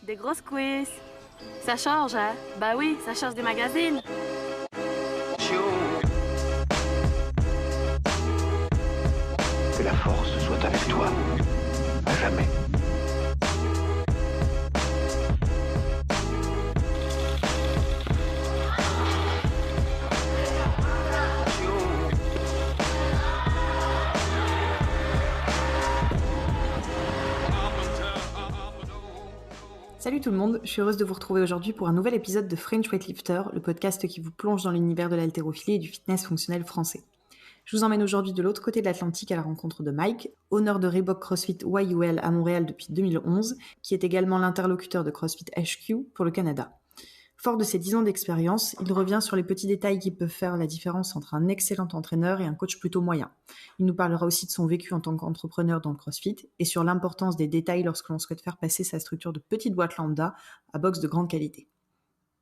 des grosses quiz. Ça change, hein? Bah oui, ça change des magazines. Que la force soit avec toi, à jamais. Salut tout le monde, je suis heureuse de vous retrouver aujourd'hui pour un nouvel épisode de French Weightlifter, le podcast qui vous plonge dans l'univers de l'haltérophilie et du fitness fonctionnel français. Je vous emmène aujourd'hui de l'autre côté de l'Atlantique à la rencontre de Mike, honneur de Reebok CrossFit YUL à Montréal depuis 2011, qui est également l'interlocuteur de CrossFit HQ pour le Canada. Fort de ses 10 ans d'expérience, il revient sur les petits détails qui peuvent faire la différence entre un excellent entraîneur et un coach plutôt moyen. Il nous parlera aussi de son vécu en tant qu'entrepreneur dans le CrossFit et sur l'importance des détails lorsque l'on souhaite faire passer sa structure de petite boîte lambda à box de grande qualité.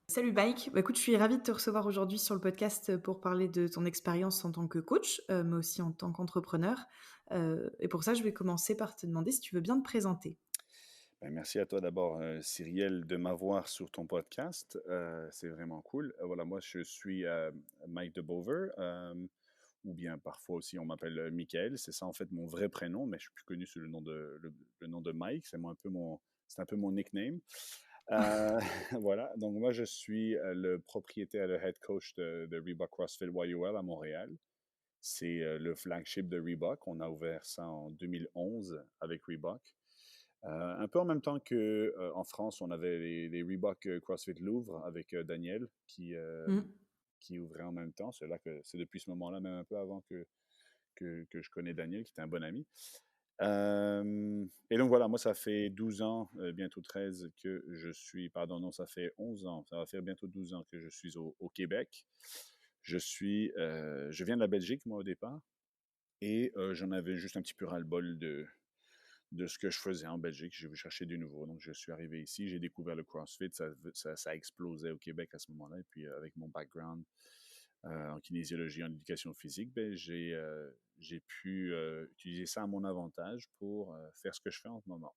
Salut Mike, écoute, je suis ravie de te recevoir aujourd'hui sur le podcast pour parler de ton expérience en tant que coach, mais aussi en tant qu'entrepreneur. Et pour ça, je vais commencer par te demander si tu veux bien te présenter. Ben, merci à toi d'abord, Cyrielle, de m'avoir sur ton podcast. C'est vraiment cool. Voilà, moi, je suis Mike DeBover, ou bien parfois aussi on m'appelle Michael. C'est ça en fait mon vrai prénom, mais je suis plus connu sous le nom de Mike. C'est un peu mon nickname. Euh, voilà, donc moi, je suis le propriétaire, le head coach de Reebok CrossFit YOL à Montréal. C'est le flagship de Reebok. On a ouvert ça en 2011 avec Reebok. Un peu en même temps qu'en France, on avait les Reebok CrossFit Louvre avec Daniel qui ouvrait en même temps. C'est depuis ce moment-là, même un peu avant que je connais Daniel, qui était un bon ami. Et donc voilà, moi, ça fait 12 ans, bientôt 13, que je suis, pardon, non, ça fait 11 ans, ça va faire bientôt 12 ans que je suis au Québec. Je viens de la Belgique, moi, au départ, et j'en avais juste un petit peu ras-le-bol de ce que je faisais en Belgique. J'ai voulu chercher du nouveau. Donc, je suis arrivé ici, j'ai découvert le CrossFit. Ça explosait au Québec à ce moment-là. Et puis, avec mon background en kinésiologie, en éducation physique, ben, j'ai pu utiliser ça à mon avantage pour faire ce que je fais en ce moment.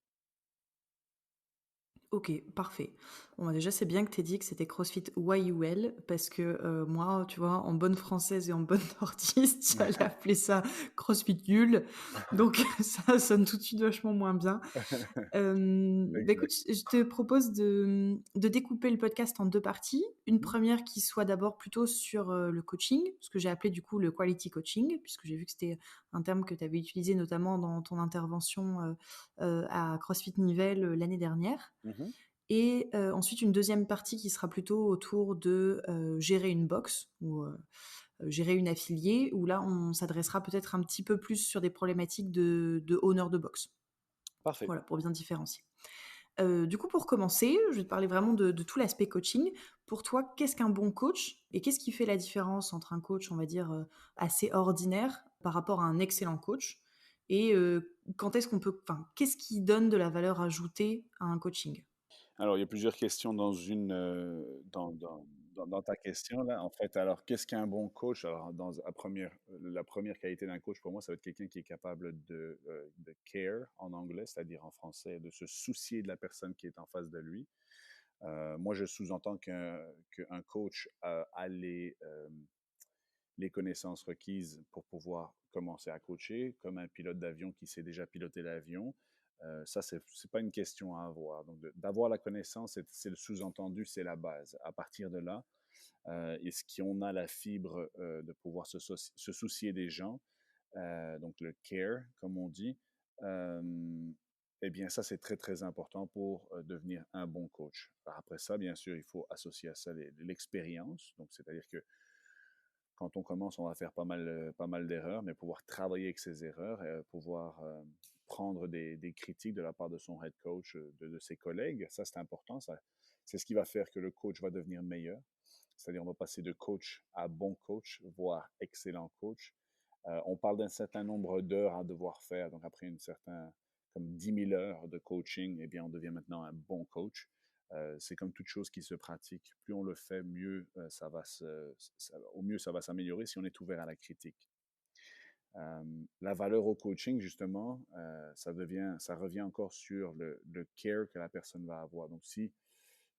Ok, parfait. Bon, bah déjà, c'est bien que tu aies dit que c'était CrossFit YUL, parce que moi, tu vois, en bonne française et en bonne nordiste, j'allais appeler ça CrossFit Yule. Donc, ça sonne tout de suite vachement moins bien. Bah écoute, Exact. je te propose de découper le podcast en deux parties. Une Mhm. première qui soit d'abord plutôt sur le coaching, ce que j'ai appelé du coup le quality coaching, puisque j'ai vu que c'était un terme que tu avais utilisé notamment dans ton intervention à CrossFit Nivelles l'année dernière. Mhm. Et ensuite, une deuxième partie qui sera plutôt autour de gérer une box ou gérer une affiliée, où là, on s'adressera peut-être un petit peu plus sur des problématiques de owner de box. Parfait. Voilà, pour bien différencier. Du coup, pour commencer, je vais te parler vraiment de tout l'aspect coaching. Pour toi, qu'est-ce qu'un bon coach et qu'est-ce qui fait la différence entre un coach, on va dire, assez ordinaire par rapport à un excellent coach? Et quand est-ce qu'on peut, enfin, qu'est-ce qui donne de la valeur ajoutée à un coaching? Alors, il y a plusieurs questions dans ta question là. En fait, alors, qu'est-ce qu'un bon coach? Alors, la première qualité d'un coach, pour moi, ça va être quelqu'un qui est capable de care en anglais, c'est-à-dire en français, de se soucier de la personne qui est en face de lui. Moi, je sous-entends qu'un coach a les connaissances requises pour pouvoir commencer à coacher, comme un pilote d'avion qui sait déjà piloter l'avion. Ça, c'est pas une question à avoir. Donc, d'avoir la connaissance, c'est le sous-entendu, c'est la base. À partir de là, est-ce qu'on a la fibre de pouvoir se soucier des gens, donc le care, comme on dit, euh, eh bien, ça, c'est très, très important pour devenir un bon coach. Après ça, bien sûr, il faut associer à ça l'expérience. Donc, c'est-à-dire que quand on commence, on va faire pas mal d'erreurs, mais pouvoir travailler avec ces erreurs, pouvoir prendre des critiques de la part de son head coach, de ses collègues, ça c'est important. C'est ce qui va faire que le coach va devenir meilleur. C'est-à-dire, on va passer de coach à bon coach, voire excellent coach. On parle d'un certain nombre d'heures à devoir faire. Donc, après comme 10 000 heures de coaching, eh bien, on devient maintenant un bon coach. C'est comme toute chose qui se pratique. Plus on le fait, mieux au mieux ça va s'améliorer si on est ouvert à la critique. La valeur au coaching, justement, ça revient encore sur le care que la personne va avoir. Donc, si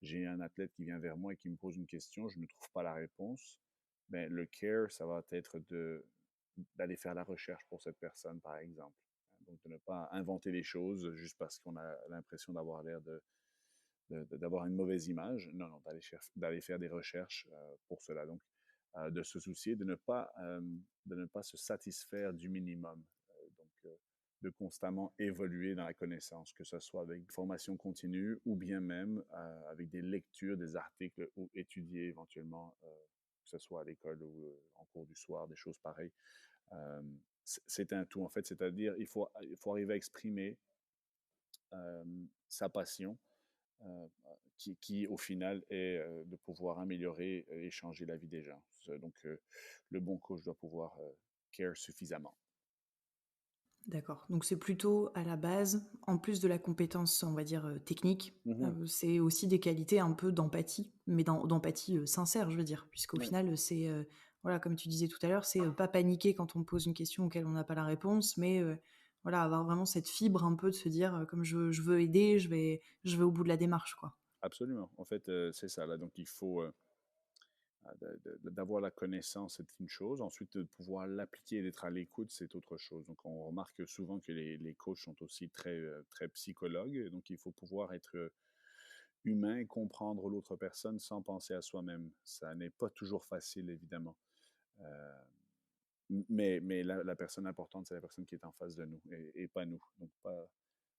j'ai un athlète qui vient vers moi et qui me pose une question, je ne trouve pas la réponse, ben, le care, ça va être d'aller faire la recherche pour cette personne, par exemple. Donc, de ne pas inventer les choses juste parce qu'on a l'impression d'avoir l'air d'avoir une mauvaise image. Non, non, d'aller faire des recherches pour cela. Donc, de se soucier de ne pas se satisfaire du minimum. De constamment évoluer dans la connaissance, que ce soit avec formation continue ou bien même avec des lectures, des articles ou étudier éventuellement, que ce soit à l'école ou en cours du soir, des choses pareilles. Euh, c'est un tout, en fait, c'est-à-dire il faut arriver à exprimer sa passion qui, au final, est de pouvoir améliorer et changer la vie des gens. Donc, le bon coach doit pouvoir care suffisamment. D'accord. Donc c'est plutôt à la base, en plus de la compétence, on va dire, technique, Mhm. c'est aussi des qualités un peu d'empathie, mais d'empathie, sincère, je veux dire. Puisqu'au Oui, final, c'est, voilà, comme tu disais tout à l'heure, c'est, pas paniquer quand on me pose une question auquel on n'a pas la réponse, mais, voilà, avoir vraiment cette fibre un peu de se dire, comme je veux aider, je vais au bout de la démarche, quoi. absolument. En fait, c'est ça. Là. Donc, il faut d'avoir la connaissance, c'est une chose. Ensuite, de pouvoir l'appliquer et d'être à l'écoute, c'est autre chose. Donc, on remarque souvent que les coachs sont aussi très psychologues. Donc, il faut pouvoir être humain et comprendre l'autre personne sans penser à soi-même. Ça n'est pas toujours facile, évidemment. Euh, mais la personne importante, c'est la personne qui est en face de nous et pas nous. Donc,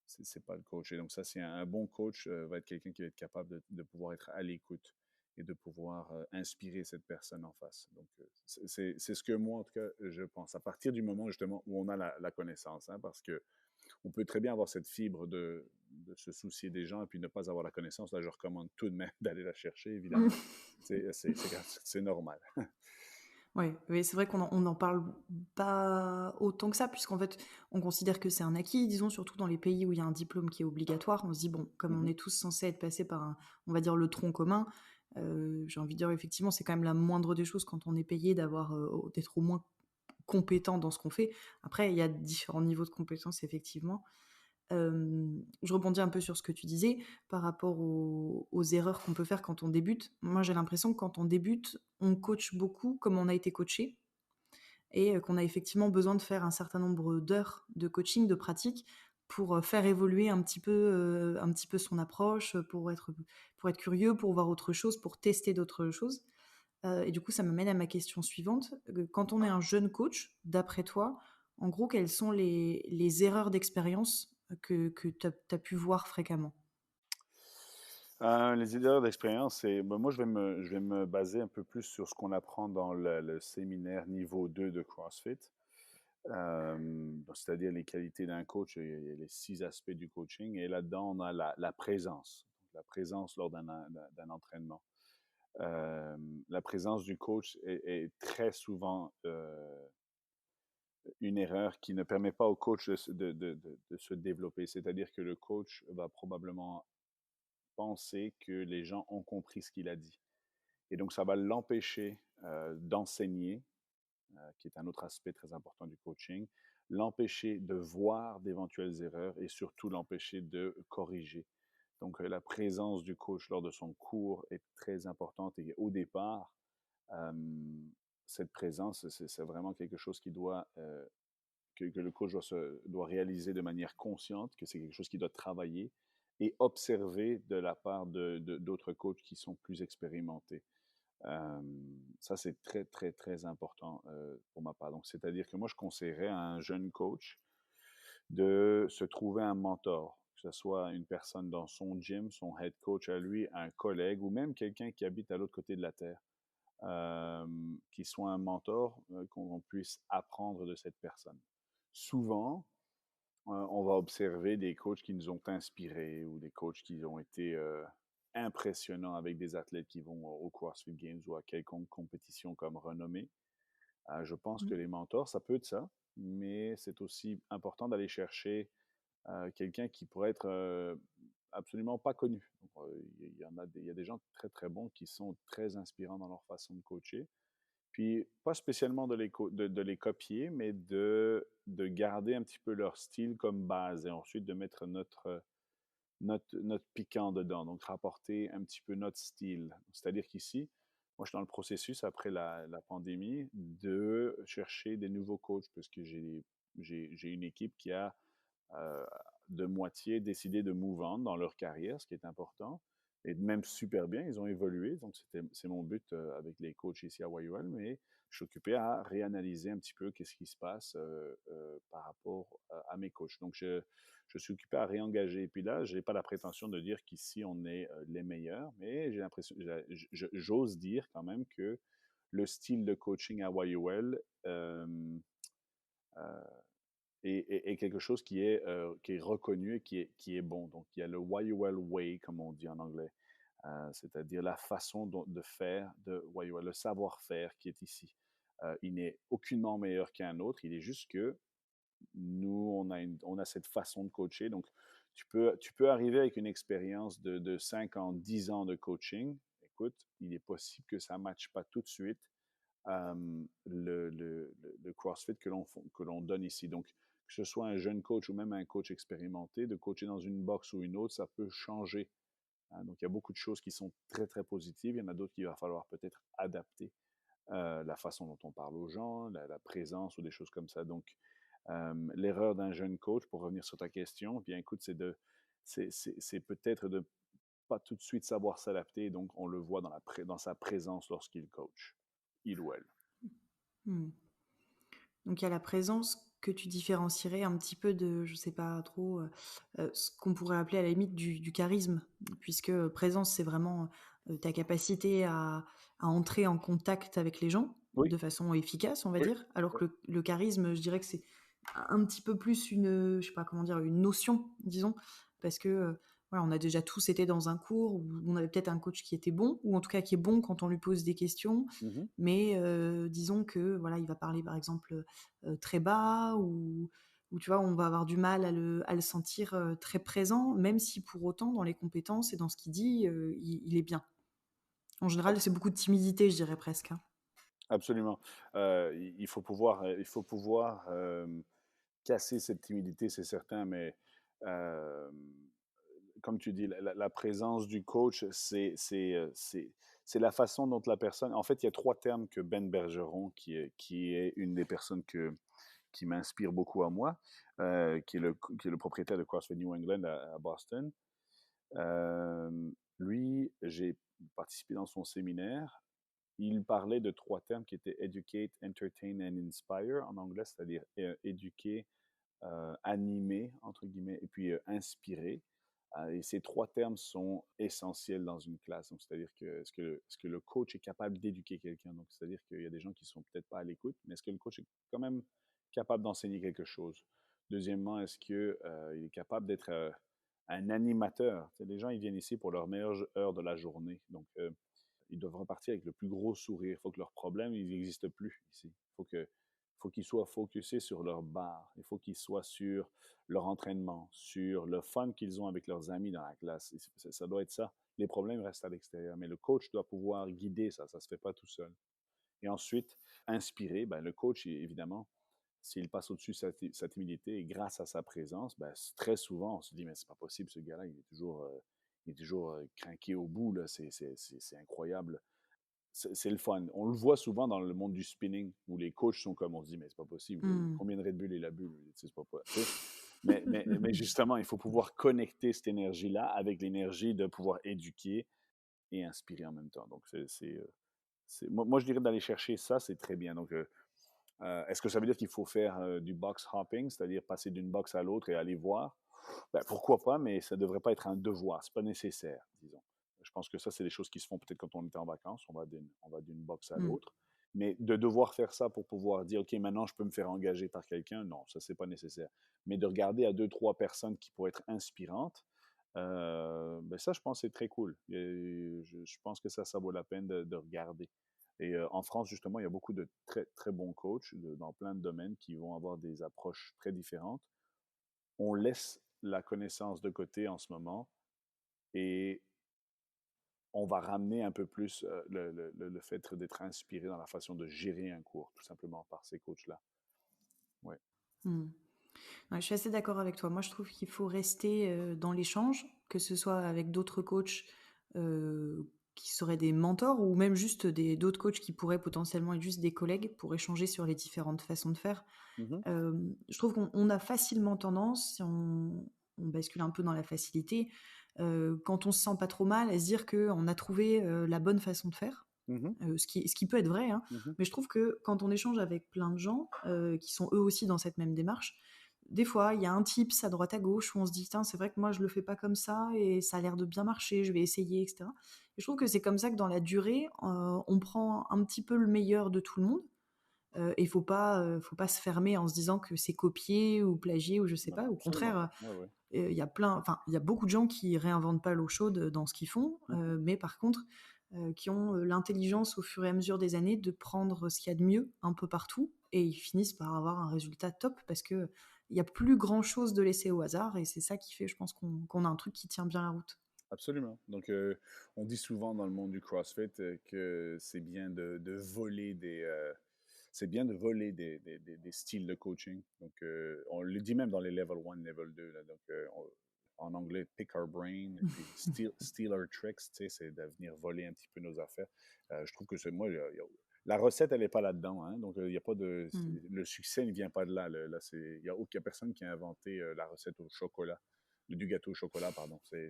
c'est pas le coach. Et donc, ça, c'est un bon coach va être quelqu'un qui va être capable de pouvoir être à l'écoute et de pouvoir inspirer cette personne en face. Donc, c'est ce que moi, en tout cas, je pense. À partir du moment, justement, où on a la connaissance, hein, parce que on peut très bien avoir cette fibre de se soucier des gens et puis ne pas avoir la connaissance. Là, je recommande tout de même d'aller la chercher, évidemment. C'est normal. Ouais, oui, c'est vrai qu'on en parle pas autant que ça, puisqu'en fait, on considère que c'est un acquis, disons, surtout dans les pays où il y a un diplôme qui est obligatoire. On se dit, bon, comme on Mhm. est tous censés être passés par on va dire, le tronc commun, j'ai envie de dire, effectivement, c'est quand même la moindre des choses quand on est payé d'être au moins compétent dans ce qu'on fait. Après, il y a différents niveaux de compétences, effectivement. Je rebondis un peu sur ce que tu disais par rapport aux erreurs qu'on peut faire quand on débute. Moi, j'ai l'impression que quand on débute, on coach beaucoup comme on a été coaché et qu'on a effectivement besoin de faire un certain nombre d'heures de coaching, de pratique pour faire évoluer un petit peu son approche, pour être curieux, pour voir autre chose, pour tester d'autres choses. Et du coup, ça m'amène à ma question suivante. Quand on est un jeune coach, d'après toi, en gros, quelles sont les erreurs d'expérience que tu as pu voir fréquemment? Les erreurs d'expérience, ben, moi, je vais me baser un peu plus sur ce qu'on apprend dans le séminaire niveau 2 de CrossFit. C'est-à-dire les qualités d'un coach, il y a les 6 aspects du coaching. Et là-dedans, on a la présence. La présence lors d'un entraînement. Euh, la présence du coach est très souvent une erreur qui ne permet pas au coach de se développer. C'est-à-dire que le coach va probablement penser que les gens ont compris ce qu'il a dit. Et donc, ça va l'empêcher d'enseigner, qui est un autre aspect très important du coaching, l'empêcher de voir d'éventuelles erreurs et surtout l'empêcher de corriger. Donc, la présence du coach lors de son cours est très importante et au départ, euh, cette présence, c'est vraiment quelque chose que le coach doit réaliser de manière consciente, que c'est quelque chose qu'il doit travailler et observer de la part d'autres coachs qui sont plus expérimentés. Euh, Ça, c'est très important pour ma part. Donc, c'est-à-dire que moi, je conseillerais à un jeune coach de se trouver un mentor, que ce soit une personne dans son gym, son head coach à lui, un collègue ou même quelqu'un qui habite à l'autre côté de la Terre, qui soit un mentor, qu'on puisse apprendre de cette personne. Souvent, on va observer des coachs qui nous ont inspirés ou des coachs qui ont été impressionnants avec des athlètes qui vont au CrossFit Games ou à quelconque compétition comme renommée. Je pense que les mentors, ça peut être ça, mais c'est aussi important d'aller chercher quelqu'un qui pourrait être absolument pas connu. Il y a des gens très très bons qui sont très inspirants dans leur façon de coacher. Puis, pas spécialement de les copier, mais de garder un petit peu leur style comme base et ensuite de mettre notre piquant dedans, donc rapporter un petit peu notre style. C'est-à-dire qu'ici, moi, je suis dans le processus après la pandémie de chercher des nouveaux coachs parce que j'ai une équipe qui a euh, de moitié décidé de move on dans leur carrière, ce qui est important. Et même super bien, ils ont évolué. Donc, c'est mon but avec les coachs ici à YOL, mais je suis occupé à réanalyser un petit peu qu'est-ce qui se passe par rapport à mes coachs. Donc, je suis occupé à réengager. Et puis là, je n'ai pas la prétention de dire qu'ici, on est les meilleurs, mais j'ai l'impression, j'ose dire quand même que le style de coaching à YOL euh, est quelque chose qui est reconnu et qui est bon. Donc, il y a le YOL Way, comme on dit en anglais, c'est-à-dire la façon de faire de YOL, le savoir-faire qui est ici. Il n'est aucunement meilleur qu'un autre, il est juste que nous, on a cette façon de coacher. Donc, tu peux arriver avec une expérience de 5 ans, 10 ans de coaching. Écoute, il est possible que ça ne matche pas tout de suite le CrossFit que l'on donne ici. Donc, que ce soit un jeune coach ou même un coach expérimenté, de coacher dans une box ou une autre, ça peut changer. Hein. Donc, il y a beaucoup de choses qui sont très, très positives. Il y en a d'autres qu'il va falloir peut-être adapter la façon dont on parle aux gens, la présence ou des choses comme ça. Donc, l'erreur d'un jeune coach, pour revenir sur ta question, bien écoute, c'est peut-être de pas tout de suite savoir s'adapter. Donc, on le voit dans sa présence lorsqu'il coach, il ou elle. Hmm. Donc il y a la présence que tu différencierais un petit peu de, je sais pas trop, ce qu'on pourrait appeler à la limite du charisme, puisque présence, c'est vraiment ta capacité à entrer en contact avec les gens Oui, de façon efficace, on va oui, dire, alors oui. que le charisme, je dirais que c'est un petit peu plus une, je sais pas comment dire, une notion, disons, parce que voilà, on a déjà tous été dans un cours où on avait peut-être un coach qui était bon, ou en tout cas qui est bon quand on lui pose des questions, Mhm. mais disons que voilà, il va parler par exemple très bas ou tu vois, on va avoir du mal à le sentir très présent, même si pour autant dans les compétences et dans ce qu'il dit, il est bien. En général, c'est beaucoup de timidité, je dirais presque, hein. Absolument. Il faut pouvoir casser cette timidité, c'est certain, mais euh, comme tu dis, la présence du coach, c'est la façon dont la personne. En fait, il y a trois termes que Ben Bergeron, qui est une des personnes qui m'inspire beaucoup à moi, qui est le propriétaire de CrossFit New England à Boston. Lui, j'ai participé dans son séminaire. Il parlait de trois termes qui étaient educate, entertain and inspire en anglais, c'est-à-dire éduquer, animer, entre guillemets, et puis inspirer. Et ces trois termes sont essentiels dans une classe. Donc, c'est-à-dire que est-ce que le coach est capable d'éduquer quelqu'un? Donc, c'est-à-dire qu'il y a des gens qui ne sont peut-être pas à l'écoute, mais est-ce que le coach est quand même capable d'enseigner quelque chose? Deuxièmement, est-ce qu'il est capable d'être un animateur? Tu sais, les gens, ils viennent ici pour leur meilleure heure de la journée. Donc, ils doivent repartir avec le plus gros sourire. Il faut que leurs problèmes, ils n'existent plus ici. Faut qu'ils soient focusés sur leur bar. Il faut qu'ils soient sur leur entraînement, sur le fun qu'ils ont avec leurs amis dans la classe. Ça doit être ça. Les problèmes restent à l'extérieur, mais le coach doit pouvoir guider ça. Ça ne se fait pas tout seul. Et ensuite, inspirer, ben, le coach, évidemment, s'il passe au-dessus de sa timidité et grâce à sa présence, ben, très souvent, on se dit, mais c'est pas possible, ce gars-là, il est toujours craqué au bout, là, c'est incroyable. C'est le fun. On le voit souvent dans le monde du spinning où les coachs sont comme on se dit, mais c'est pas possible. Hmm. Combien de Red Bull il a bu? C'est pas, tu sais. Mais justement, il faut pouvoir connecter cette énergie-là avec l'énergie de pouvoir éduquer et inspirer en même temps. Donc, moi, je dirais d'aller chercher ça, c'est très bien. Donc, est-ce que ça veut dire qu'il faut faire du box hopping, c'est-à-dire passer d'une box à l'autre et aller voir? Ben, pourquoi pas, mais ça ne devrait pas être un devoir. Ce n'est pas nécessaire, disons. Je pense que ça, c'est des choses qui se font peut-être quand on est en vacances. On va d'une box à Hmm. l'autre. Mais de devoir faire ça pour pouvoir dire, OK, maintenant, je peux me faire engager par quelqu'un, non, ça, c'est pas nécessaire. Mais de regarder à deux, trois personnes qui pourraient être inspirantes, ben ça, je pense que c'est très cool. Je pense que ça vaut la peine de regarder. Et en France, justement, il y a beaucoup de très, très bons coachs dans plein de domaines qui vont avoir des approches très différentes. On laisse la connaissance de côté en ce moment et on va ramener un peu plus le fait d'être inspiré dans la façon de gérer un cours, tout simplement par ces coachs-là. Ouais. Mmh. Ouais, je suis assez d'accord avec toi. Moi, je trouve qu'il faut rester, dans l'échange, que ce soit avec d'autres coachs, qui seraient des mentors ou même juste d'autres coachs qui pourraient potentiellement être juste des collègues pour échanger sur les différentes façons de faire. Mhm, Je trouve qu'on a facilement tendance, si on bascule un peu dans la facilité, quand on se sent pas trop mal, à se dire qu'on a trouvé, la bonne façon de faire, mhm, ce qui peut être vrai, hein. mhm. Mais je trouve que quand on échange avec plein de gens, qui sont eux aussi dans cette même démarche, des fois, il y a un tips à droite à gauche où on se dit: «Tiens, c'est vrai que moi je le fais pas comme ça et ça a l'air de bien marcher, je vais essayer» et cetera. Et je trouve que c'est comme ça que dans la durée, on prend un petit peu le meilleur de tout le monde. Et faut pas se fermer en se disant que c'est copié ou plagié ou je sais Non, pas. Au absolument. contraire, Ouais, ouais. il y a beaucoup de gens qui réinventent pas l'eau chaude dans ce qu'ils font, Mhm. mais par contre, qui ont, l'intelligence au fur et à mesure des années de prendre ce qu'il y a de mieux un peu partout et ils finissent par avoir un résultat top parce qu'il y a plus grand chose de laisser au hasard et c'est ça qui fait, je pense, qu'on a un truc qui tient bien la route. Absolument. Donc, on dit souvent dans le monde du CrossFit que c'est bien de voler c'est bien de voler des styles de coaching. Donc, on le dit même dans les level 1, level 2. Là. Donc, en anglais, pick our brain, et puis steal our tricks, tu sais, c'est de venir voler un petit peu nos affaires. Je trouve que c'est moi, la recette, elle n'est pas là-dedans. Hein. Donc, il y a pas de, Mmh. le succès ne vient pas de là. Là, il n'y a aucune personne qui a inventé la recette au chocolat, du gâteau au chocolat, pardon. C'est,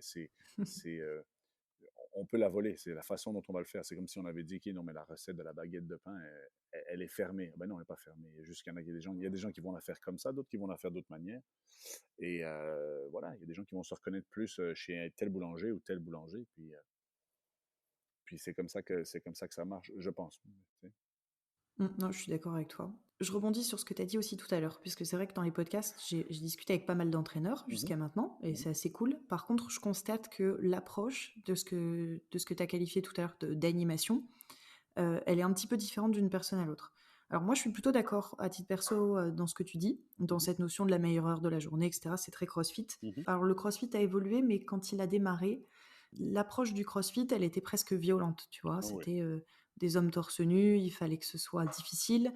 on peut la voler, c'est la façon dont on va le faire. C'est comme si on avait dit, OK, non, mais la recette de la baguette de pain, elle est fermée. Ben non, elle n'est pas fermée. Il y a juste qu'il y en a, il y a des gens qui vont la faire comme ça, d'autres qui vont la faire d'autres manières. Et voilà, il y a des gens qui vont se reconnaître plus chez tel boulanger ou tel boulanger. Puis c'est comme ça que ça marche, je pense. Tu sais. Non, je suis d'accord avec toi. Je rebondis sur ce que tu as dit aussi tout à l'heure, puisque c'est vrai que dans les podcasts, j'ai discuté avec pas mal d'entraîneurs Mhm, jusqu'à maintenant, et mhm, c'est assez cool. Par contre, je constate que l'approche de ce que tu as qualifié tout à l'heure d'animation, elle est un petit peu différente d'une personne à l'autre. Alors moi, je suis plutôt d'accord à titre perso dans ce que tu dis, dans mhm, cette notion de la meilleure heure de la journée, etc. C'est très CrossFit. mhm. Alors le CrossFit a évolué, mais quand il a démarré, l'approche du CrossFit, elle était presque violente, tu vois. Oh oui. C'était des hommes torse nu, il fallait que ce soit difficile,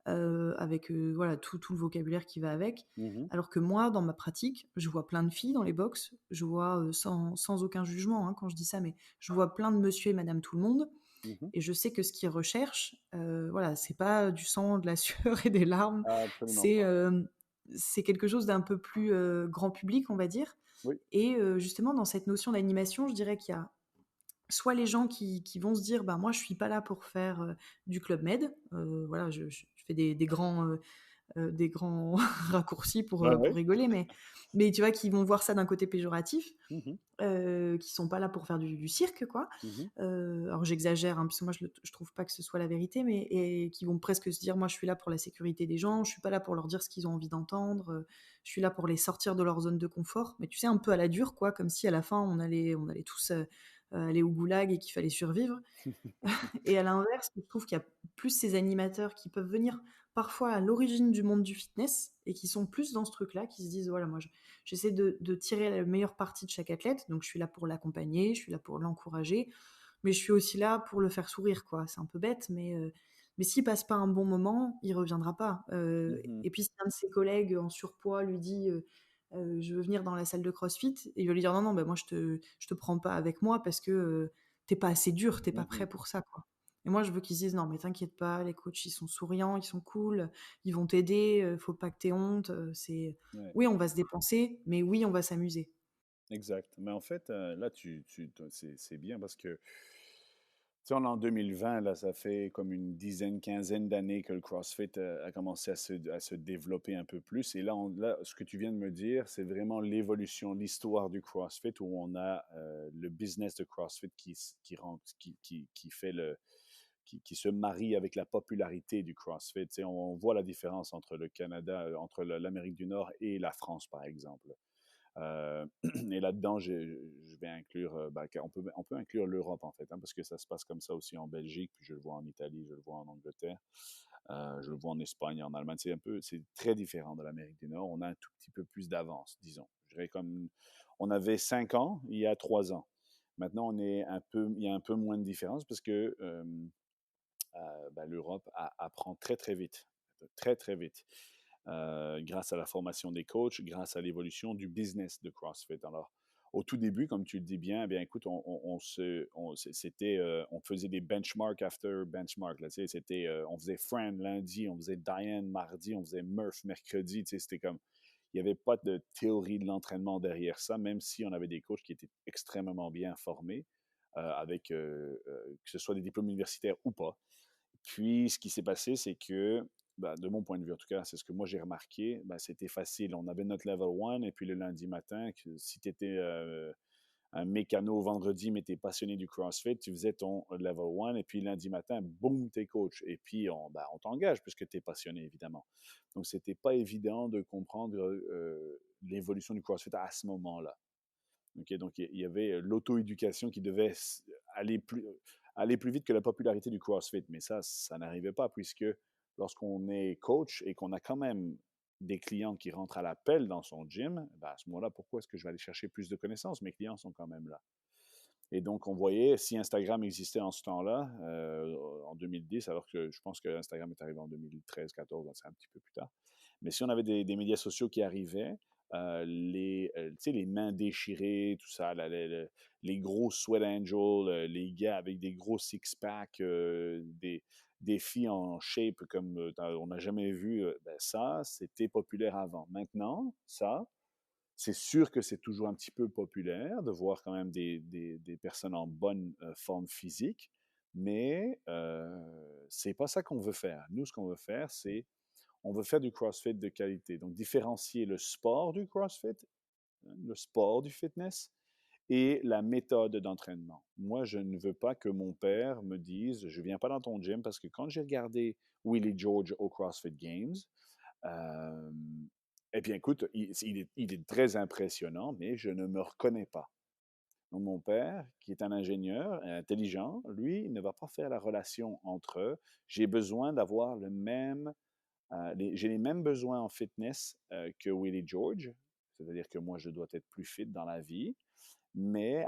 avec voilà tout le vocabulaire qui va avec. Mhm, Alors que moi, dans ma pratique, je vois plein de filles dans les box, je vois sans aucun jugement hein, quand je dis ça, mais je vois plein de monsieur et madame tout le monde, mhm. et je sais que ce qu'ils recherchent, voilà, c'est pas du sang, de la sueur et des larmes, Absolument c'est, pas. hem, c'est quelque chose d'un peu plus, grand public, on va dire. Oui. Et justement dans cette notion d'animation, je dirais qu'il y a soit les gens qui vont se dire: «Bah, moi je suis pas là pour faire, du Club Med», voilà, je fais des grands raccourcis Ouais, pour ouais. rigoler, mais tu vois, qui vont voir ça d'un côté péjoratif, Mhm, qui sont pas là pour faire du cirque, quoi. mhm, Alors j'exagère, hein, puisque moi je trouve pas que ce soit la vérité, mais et qui vont presque se dire: «Moi, je suis là pour la sécurité des gens, je suis pas là pour leur dire ce qu'ils ont envie d'entendre, je suis là pour les sortir de leur zone de confort». Mais tu sais, un peu à la dure, quoi, comme si à la fin on allait tous, aller au goulag et qu'il fallait survivre. Et à l'inverse, je trouve qu'il y a plus ces animateurs qui peuvent venir parfois à l'origine du monde du fitness et qui sont plus dans ce truc-là, qui se disent: «Voilà, moi j'essaie de tirer la meilleure partie de chaque athlète, donc je suis là pour l'accompagner, je suis là pour l'encourager, mais je suis aussi là pour le faire sourire, quoi». C'est un peu bête, mais s'il passe pas un bon moment, il reviendra pas. mhm. Et puis si un de ses collègues en surpoids lui dit, «Je veux venir dans la salle de CrossFit», il va lui dire: «Non, non, bah, moi je te prends pas avec moi parce que, tu pas assez dur, t'es pas prêt Mhm. pour ça, quoi». Et moi, je veux qu'ils se disent: «Non, mais t'inquiète pas, les coachs, ils sont souriants, ils sont cool, ils vont t'aider, faut pas que tu honte, c'est Ouais. oui, on va se dépenser, mais oui, on va s'amuser». Exact. Mais en fait, là, c'est bien parce que, tu sais, on est en 2020, là, ça fait comme une dizaine, quinzaine d'années que le CrossFit a commencé à se développer un peu plus. Et là, là, ce que tu viens de me dire, c'est vraiment l'évolution, l'histoire du CrossFit où on a le business de CrossFit qui fait qui se marie avec la popularité du CrossFit. Tu sais, on voit la différence entre le Canada, entre l'Amérique du Nord et la France, par exemple. Euh, et là-dedans, je vais inclure, on peut inclure l'Europe en fait, hein, parce que ça se passe comme ça aussi en Belgique, puis je le vois en Italie, je le vois en Angleterre, je le vois en Espagne, en Allemagne. C'est très différent de l'Amérique du Nord. On a un tout petit peu plus d'avance, disons. Je dirais comme on avait 5 ans il y a 3 ans. Maintenant, il y a un peu moins de différence parce que l'Europe apprend très, très vite, très, très vite, grâce à la formation des coachs, grâce à l'évolution du business de CrossFit. Alors, au tout début, comme tu le dis bien, eh bien écoute, on faisait des benchmark after benchmark. Là, tu sais, on faisait Fran lundi, on faisait Diane mardi, on faisait Murph mercredi. Tu sais, c'était comme, il n'y avait pas de théorie de l'entraînement derrière ça, même si on avait des coachs qui étaient extrêmement bien formés, que ce soit des diplômes universitaires ou pas. Puis, ce qui s'est passé, c'est que, de mon point de vue, en tout cas, c'est ce que moi j'ai remarqué, c'était facile. On avait notre level 1, et puis le lundi matin, si tu étais un mécano vendredi, mais tu es passionné du CrossFit, tu faisais ton level 1, et puis lundi matin, boum, tu es coach. Et puis, on t'engage puisque tu es passionné, évidemment. Donc, c'était pas évident de comprendre l'évolution du CrossFit à ce moment-là. Okay, donc, il y avait l'auto-éducation qui devait aller plus, aller plus vite que la popularité du CrossFit. Mais ça n'arrivait pas puisque lorsqu'on est coach et qu'on a quand même des clients qui rentrent à l'appel dans son gym, à ce moment-là, pourquoi est-ce que je vais aller chercher plus de connaissances? Mes clients sont quand même là. Et donc, on voyait, si Instagram existait en ce temps-là, en 2010, alors que je pense que Instagram est arrivé en 2013-14, c'est un petit peu plus tard. Mais si on avait des médias sociaux qui arrivaient, tu sais, les mains déchirées, tout ça, les gros sweat angels, les gars avec des gros six-packs, des filles en shape comme on n'a jamais vu, ça, c'était populaire avant. Maintenant, ça, c'est sûr que c'est toujours un petit peu populaire de voir quand même des personnes en bonne forme physique, mais c'est pas ça qu'on veut faire. Nous, ce qu'on veut faire, c'est on veut faire du CrossFit de qualité. Donc, différencier le sport du CrossFit, hein, le sport du fitness, et la méthode d'entraînement. Moi, je ne veux pas que mon père me dise, je viens pas dans ton gym parce que quand j'ai regardé Willie George au CrossFit Games, euh, eh bien, écoute, il est très impressionnant, mais je ne me reconnais pas. Donc, mon père, qui est un ingénieur intelligent, lui, il ne va pas faire la relation entre j'ai besoin d'avoir le même, j'ai les mêmes besoins en fitness que Willie George, c'est-à-dire que moi, je dois être plus fit dans la vie, mais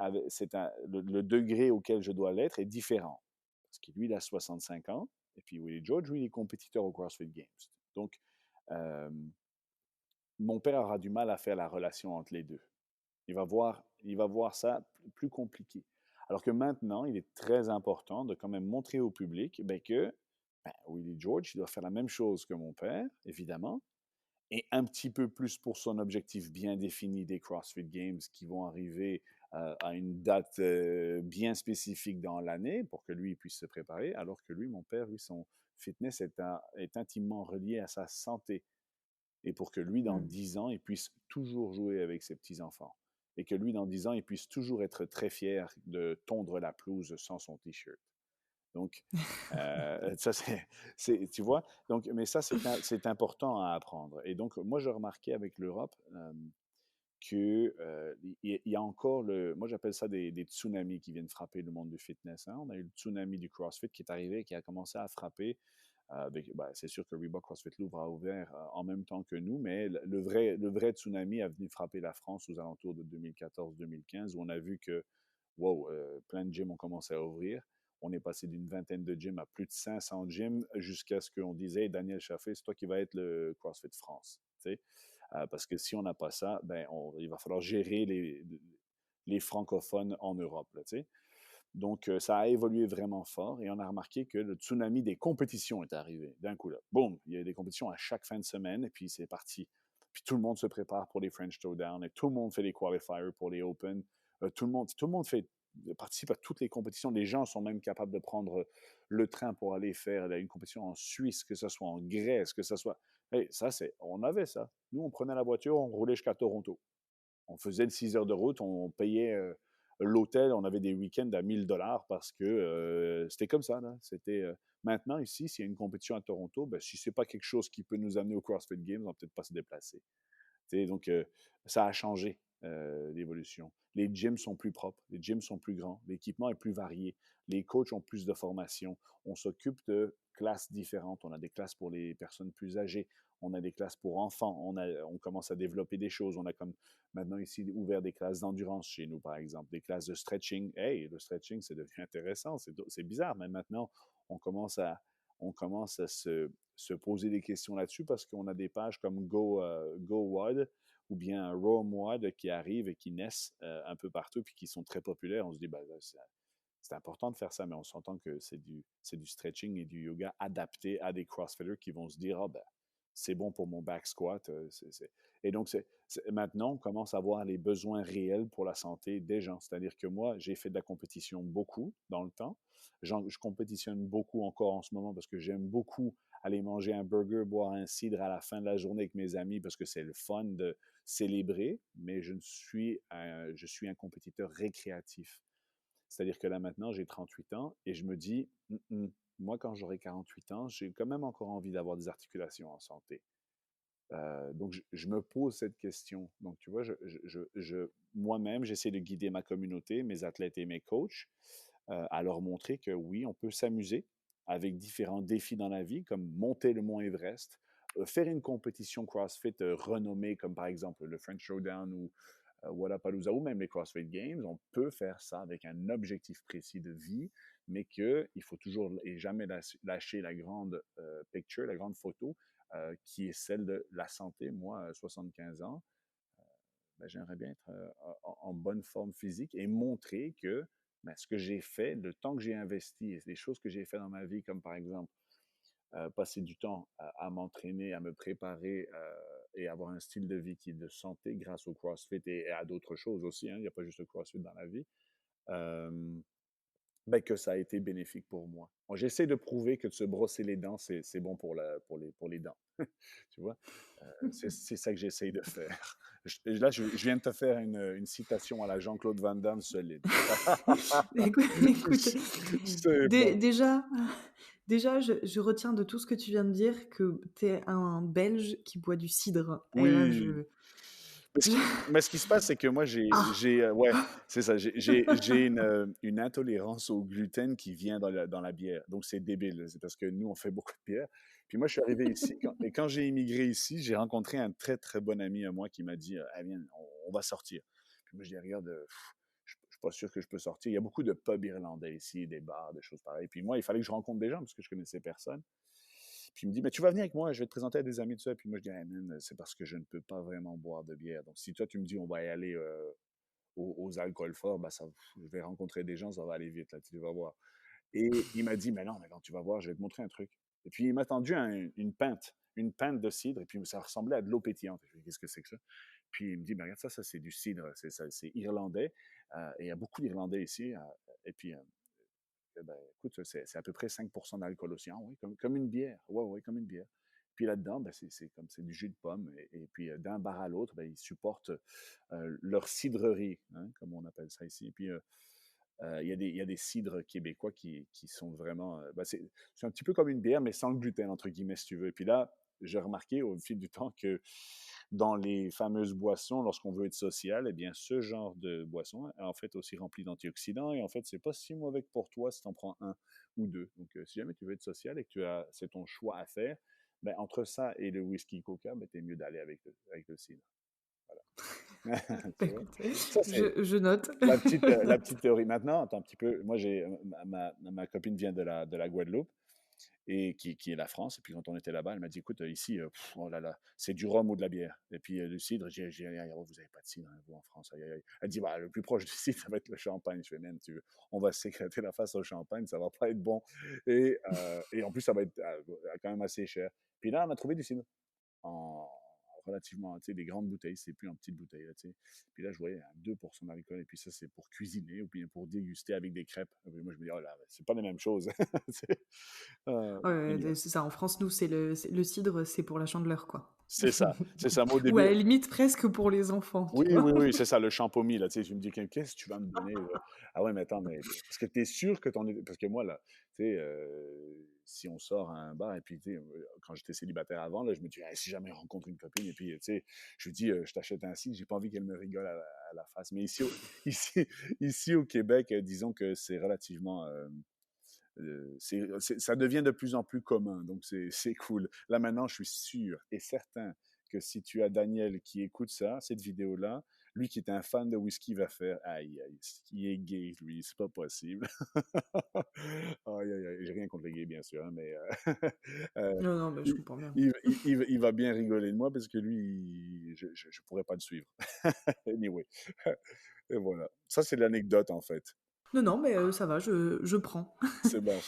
le degré auquel je dois l'être est différent. Parce que lui, il a 65 ans, et puis Willie George, lui, il est compétiteur au CrossFit Games. Donc, euh, mon père aura du mal à faire la relation entre les deux. Il va voir ça plus compliqué. Alors que maintenant, il est très important de quand même montrer au public que Willie George, il doit faire la même chose que mon père, évidemment, et un petit peu plus pour son objectif bien défini des CrossFit Games qui vont arriver à une date bien spécifique dans l'année pour que lui puisse se préparer, alors que lui, mon père, lui, son fitness est intimement relié à sa santé et pour que lui, dans 10 ans, il puisse toujours jouer avec ses petits-enfants. Et que lui, dans 10 ans, il puisse toujours être très fier de tondre la pelouse sans son T-shirt. Donc, ça, tu vois, donc, mais ça, c'est important à apprendre. Et donc, moi, je remarquais avec l'Europe qu'il y a encore moi, j'appelle ça des tsunamis qui viennent frapper le monde du fitness. Hein. On a eu le tsunami du CrossFit qui est arrivé, qui a commencé à frapper c'est sûr que Reebok CrossFit Louvre a ouvert en même temps que nous, mais le vrai tsunami a venu frapper la France aux alentours de 2014-2015, où on a vu que, wow, plein de gyms ont commencé à ouvrir. On est passé d'une vingtaine de gyms à plus de 500 gyms jusqu'à ce qu'on disait, hey, Daniel Chaffé, c'est toi qui vas être le CrossFit France. Parce que si on n'a pas ça, il va falloir gérer les francophones en Europe. Là, donc, ça a évolué vraiment fort et on a remarqué que le tsunami des compétitions est arrivé d'un coup là. Boum, il y a des compétitions à chaque fin de semaine et puis c'est parti. Puis tout le monde se prépare pour les French Showdown et tout le monde fait les qualifiers pour les Open. Tout le monde participe à toutes les compétitions. Les gens sont même capables de prendre le train pour aller faire une compétition en Suisse, que ce soit en Grèce, que ce soit. Hey, on avait ça. Nous, on prenait la voiture, on roulait jusqu'à Toronto. On faisait le 6 heures de route, on payait l'hôtel, on avait des week-ends à 1000 $ parce que c'était comme ça. Là. Maintenant, ici, s'il y a une compétition à Toronto, si ce n'est pas quelque chose qui peut nous amener au CrossFit Games, on ne va peut-être pas se déplacer. Donc, ça a changé. l'évolution. Les gyms sont plus propres, les gyms sont plus grands, l'équipement est plus varié, les coachs ont plus de formation, on s'occupe de classes différentes, on a des classes pour les personnes plus âgées, on a des classes pour enfants, on commence à développer des choses, on a comme maintenant ici ouvert des classes d'endurance chez nous, par exemple, des classes de stretching. Hey, le stretching, c'est devenu intéressant, c'est bizarre, mais maintenant, on commence à, se poser des questions là-dessus parce qu'on a des pages comme GoWOD ou bien RoamWOD qui arrivent et qui naissent un peu partout puis qui sont très populaires. On se dit, ben, c'est important de faire ça, mais on s'entend que c'est du stretching et du yoga adapté à des crossfitters qui vont se dire, ah ben, c'est bon pour mon back squat. Et donc, maintenant, on commence à voir les besoins réels pour la santé des gens. C'est-à-dire que moi, j'ai fait de la compétition beaucoup dans le temps. Je compétitionne beaucoup encore en ce moment parce que j'aime beaucoup aller manger un burger, boire un cidre à la fin de la journée avec mes amis parce que c'est le fun de célébrer, mais je suis un compétiteur récréatif. C'est-à-dire que là, maintenant, j'ai 38 ans et je me dis, moi, quand j'aurai 48 ans, j'ai quand même encore envie d'avoir des articulations en santé. Donc, je me pose cette question. Donc, tu vois, moi-même, j'essaie de guider ma communauté, mes athlètes et mes coachs, à leur montrer que oui, on peut s'amuser avec différents défis dans la vie, comme monter le mont Everest, faire une compétition CrossFit renommée, comme par exemple le French Showdown ou Wodapalooza ou même les CrossFit Games. On peut faire ça avec un objectif précis de vie, mais qu'il faut toujours et jamais lâcher la grande picture, la grande photo, qui est celle de la santé. Moi, 75 ans, ben, j'aimerais bien être en bonne forme physique et montrer que ben, ce que j'ai fait, le temps que j'ai investi et les choses que j'ai fait dans ma vie, comme par exemple passer du temps à m'entraîner, à me préparer et avoir un style de vie qui est de santé grâce au CrossFit et à d'autres choses aussi, hein, il n'y a pas juste le CrossFit dans la vie, ben, que ça a été bénéfique pour moi. Bon, j'essaie de prouver que de se brosser les dents, c'est bon pour les dents. Tu vois? C'est ça que j'essaye de faire. Je viens de te faire une citation à la Jean-Claude Van Damme solide. Écoute, C'est bon. déjà, je retiens de tout ce que tu viens de dire que tu es un Belge qui boit du cidre. Et là, Oui. Mais ce qui se passe, c'est que moi, Ah! ouais, c'est ça, j'ai une intolérance au gluten qui vient dans la bière. Donc, c'est débile. C'est parce que nous, on fait beaucoup de bière. Puis moi, je suis arrivé ici. Quand j'ai immigré ici, j'ai rencontré un très, très bon ami à moi qui m'a dit, ah, viens, on va sortir. Puis moi, je dis, regarde, je suis pas sûr que je peux sortir. Il y a beaucoup de pubs irlandais ici, des bars, des choses pareilles. Puis moi, il fallait que je rencontre des gens parce que je connaissais personne. Puis il me dit, mais tu vas venir avec moi, je vais te présenter à des amis, tout ça. Puis moi, je dis, hey, man, c'est parce que je ne peux pas vraiment boire de bière. Donc, si toi, tu me dis, on va y aller aux alcools forts, ben, je vais rencontrer des gens, ça va aller vite, là, tu vas voir. Et il m'a dit, mais non, tu vas voir, je vais te montrer un truc. Et puis, il m'a tendu une pinte de cidre, et puis ça ressemblait à de l'eau pétillante. Je lui ai dit, qu'est-ce que c'est que ça? Puis il me dit, ben, regarde ça, c'est du cidre, c'est irlandais. Et il y a beaucoup d'Irlandais ici. Et puis, ben, écoute, c'est à peu près 5% d'alcool aussi. Ah oui, comme une bière. Oui, oui, comme une bière. Puis là-dedans, ben, c'est du jus de pomme. Et puis d'un bar à l'autre, ben, ils supportent leur cidrerie, hein, comme on appelle ça ici. Et puis il y a des cidres québécois qui sont vraiment. Ben, c'est un petit peu comme une bière, mais sans le gluten, entre guillemets, si tu veux. Et puis là, j'ai remarqué au fil du temps que dans les fameuses boissons, lorsqu'on veut être social, eh bien, ce genre de boisson est en fait aussi rempli d'antioxydants. Et en fait, c'est pas si mauvais que pour toi si tu en prends un ou deux. Donc, si jamais tu veux être social et que c'est ton choix à faire, ben, entre ça et le whisky coca, ben, t'es mieux d'aller avec le cidre. Voilà. Bah, Tu vois? écoute, Ça, c'est je note. la petite théorie. Maintenant, attends un petit peu. Moi, ma copine vient de la Guadeloupe et qui est la France. Et puis quand on était là-bas, elle m'a dit, écoute, ici, oh là là, c'est du rhum ou de la bière. Et puis le cidre, j'ai dit, oh, vous n'avez pas de cidre, hein, vous, en France. Aïe, aïe, aïe. Elle dit, bah, le plus proche du cidre, ça va être le champagne. Je fais, man, on va s'éclater la face au champagne, ça va pas être bon. Et en plus, ça va être quand même assez cher. Puis là, on a trouvé du cidre en relativement, tu sais, des grandes bouteilles, c'est plus en petites bouteilles, là, tu sais. Puis là, je voyais à 2% d'alcool, et puis ça, c'est pour cuisiner ou bien pour déguster avec des crêpes. Et puis moi, je me dis, oh là, c'est pas la même chose. Ouais, Anyway. c'est ça. En France, nous, le cidre, c'est pour la Chandeleur, quoi. C'est ça. Moi, au Ou à début, la limite, presque pour les enfants, tu oui, vois. oui, oui, c'est ça, le champomis, là, tu sais, je me dis, qu'est-ce que tu vas me donner, là? Ah ouais, mais attends, mais parce que tu es sûr que parce que moi, là, tu sais, si on sort à un bar, et puis, tu sais, quand j'étais célibataire avant, là, je me dis, ah, si jamais je rencontre une copine, et puis, tu sais, je lui dis, je t'achète un ci, j'ai pas envie qu'elle me rigole à la face. Mais ici, ici au Québec, disons que c'est relativement. Ça devient de plus en plus commun, donc c'est cool. Là maintenant, je suis sûr et certain que si tu as Daniel qui écoute ça, cette vidéo-là, lui qui est un fan de whisky va faire aïe, aïe, il est gay, lui, c'est pas possible. Aïe, aïe, aïe. J'ai rien contre les gays, bien sûr, hein, mais euh, Non, non, mais je il, comprends bien. il va bien rigoler de moi parce que lui, je pourrais pas le suivre. Anyway, et voilà. Ça, c'est l'anecdote en fait. Non, non, mais ça va, je prends. C'est bon.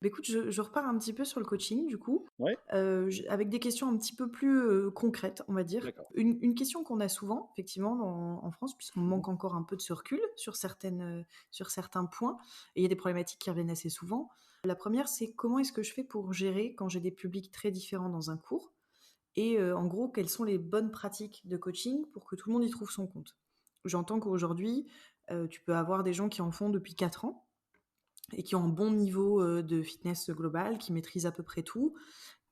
Bah, écoute, je repars un petit peu sur le coaching, du coup, Oui, avec des questions un petit peu plus concrètes, on va dire. d'accord. Une question qu'on a souvent, effectivement, en France, puisqu'on Mhm. manque encore un peu de ce recul sur certains points, et il y a des problématiques qui reviennent assez souvent. La première, c'est comment est-ce que je fais pour gérer quand j'ai des publics très différents dans un cours? Et en gros, quelles sont les bonnes pratiques de coaching pour que tout le monde y trouve son compte? J'entends qu'aujourd'hui, tu peux avoir des gens qui en font depuis 4 ans, et qui ont un bon niveau de fitness global, qui maîtrisent à peu près tout.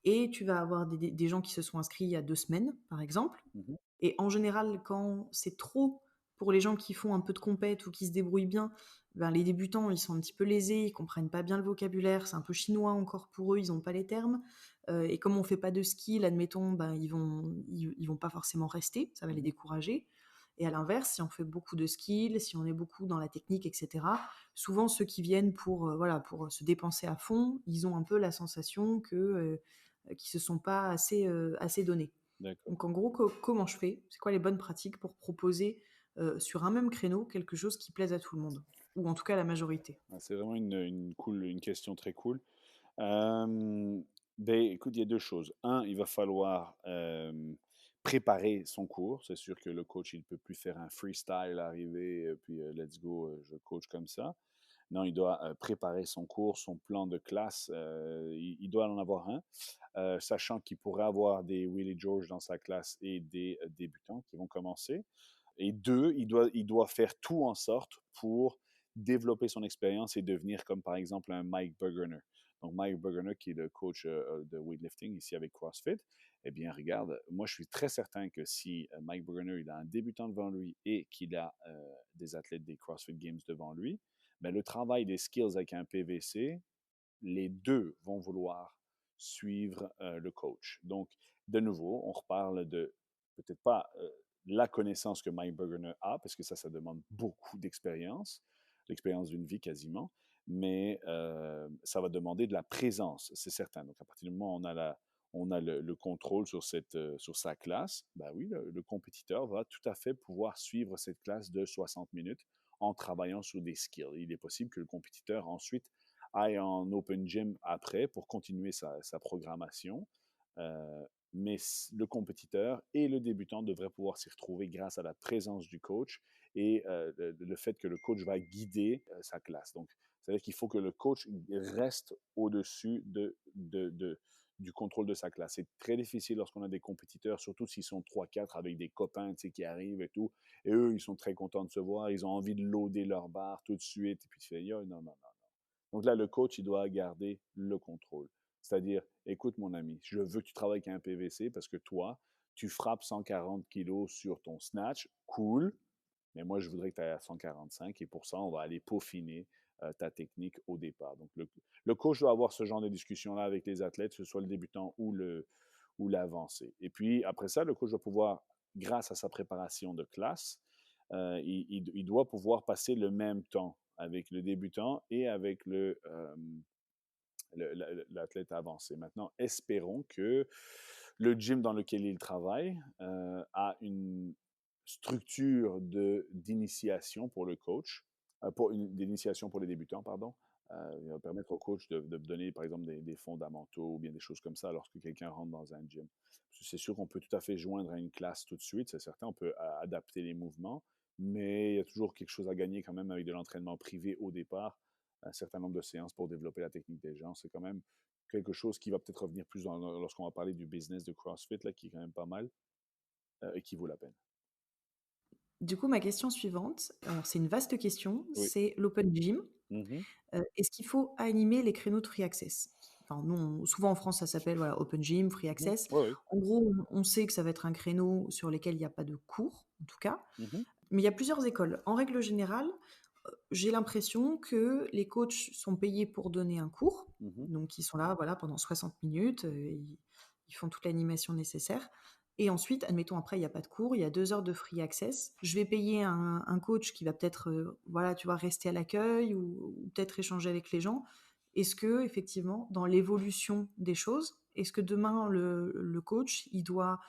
Et tu vas avoir des gens qui se sont inscrits il y a 2 semaines, par exemple. Mhm. Et en général, quand c'est trop pour les gens qui font un peu de compète ou qui se débrouillent bien, ben les débutants, ils sont un petit peu lésés, ils comprennent pas bien le vocabulaire, c'est un peu chinois encore pour eux, ils n'ont pas les termes. Et comme on fait pas de skill, admettons, ben ils vont pas forcément rester, ça va les Mhm. décourager. Et à l'inverse, si on fait beaucoup de skills, si on est beaucoup dans la technique, etc., souvent ceux qui viennent pour se dépenser à fond, ils ont un peu la sensation qu'ils se sont pas assez donnés. D'accord. Donc en gros, comment je fais? C'est quoi les bonnes pratiques pour proposer sur un même créneau quelque chose qui plaise à tout le monde? Ou en tout cas à la majorité. Ah, c'est vraiment une question très cool. Euh, ben, écoute, il y a deux choses. Un, il va falloir préparer son cours. C'est sûr que le coach, il ne peut plus faire un freestyle, arriver, puis let's go, je coach comme ça. Non, il doit préparer son cours, son plan de classe. Il doit en avoir un, sachant qu'il pourrait avoir des Willie George dans sa classe et des débutants qui vont commencer. Et deux, il doit faire tout en sorte pour développer son expérience et devenir comme par exemple un Mike Bergener. Donc Mike Bergener, qui est le coach de weightlifting ici avec CrossFit, eh bien regarde, moi je suis très certain que si Mike Bergener il a un débutant devant lui et qu'il a des athlètes des CrossFit Games devant lui, ben, le travail des skills avec un PVC, les deux vont vouloir suivre le coach. Donc, de nouveau, on reparle de peut-être pas la connaissance que Mike Bergener a, parce que ça demande beaucoup d'expérience, l'expérience d'une vie quasiment, mais ça va demander de la présence, c'est certain. Donc, à partir du moment où on a le contrôle sur sa classe, ben oui, le compétiteur va tout à fait pouvoir suivre cette classe de 60 minutes en travaillant sur des skills. Il est possible que le compétiteur ensuite aille en open gym après pour continuer sa programmation. Mais le compétiteur et le débutant devraient pouvoir s'y retrouver grâce à la présence du coach et le fait que le coach va guider sa classe. Donc, c'est-à-dire qu'il faut que le coach reste au-dessus du contrôle de sa classe. C'est très difficile lorsqu'on a des compétiteurs, surtout s'ils sont 3-4 avec des copains qui arrivent et tout. Et eux, ils sont très contents de se voir. Ils ont envie de loader leur barre tout de suite. Et puis tu fais, yo, non, non, non. Donc là, le coach, il doit garder le contrôle. C'est-à-dire, écoute mon ami, je veux que tu travailles avec un PVC parce que toi, tu frappes 140 kilos sur ton snatch, cool, mais moi, je voudrais que tu ailles à 145 et pour ça, on va aller peaufiner ta technique au départ. Donc, le coach doit avoir ce genre de discussion-là avec les athlètes, que ce soit le débutant ou l'avancé. Et puis, après ça, le coach doit pouvoir, grâce à sa préparation de classe, il doit pouvoir passer le même temps avec le débutant et avec l'athlète avancé. Maintenant, espérons que le gym dans lequel il travaille a une structure d'initiation pour le coach, d'initiation pour les débutants, pardon. Il va permettre au coach de donner, par exemple, des fondamentaux ou bien des choses comme ça lorsque quelqu'un rentre dans un gym. C'est sûr qu'on peut tout à fait joindre à une classe tout de suite, c'est certain, on peut adapter les mouvements, mais il y a toujours quelque chose à gagner quand même avec de l'entraînement privé au départ, un certain nombre de séances pour développer la technique des gens. C'est quand même quelque chose qui va peut-être revenir plus lorsqu'on va parler du business de CrossFit, là, qui est quand même pas mal et qui vaut la peine. Du coup, ma question suivante, alors c'est une vaste question, Oui. c'est l'open gym. Mhm. Est-ce qu'il faut animer les créneaux de free access? enfin nous, souvent en France, ça s'appelle voilà, Open Gym, Free Mhm. Access. Oui, oui. En gros, on sait que ça va être un créneau sur lequel il n'y a pas de cours, en tout cas. Mhm. Mais il y a plusieurs écoles. En règle générale, j'ai l'impression que les coachs sont payés pour donner un cours. Mhm. Donc, ils sont là voilà, pendant 60 minutes, ils font toute l'animation nécessaire. Et ensuite, admettons, après, il n'y a pas de cours, il y a 2 heures de free access. Je vais payer un coach qui va peut-être voilà, tu vois, rester à l'accueil ou peut-être échanger avec les gens. Est-ce que, effectivement, dans l'évolution des choses, est-ce que demain, le coach, il doit,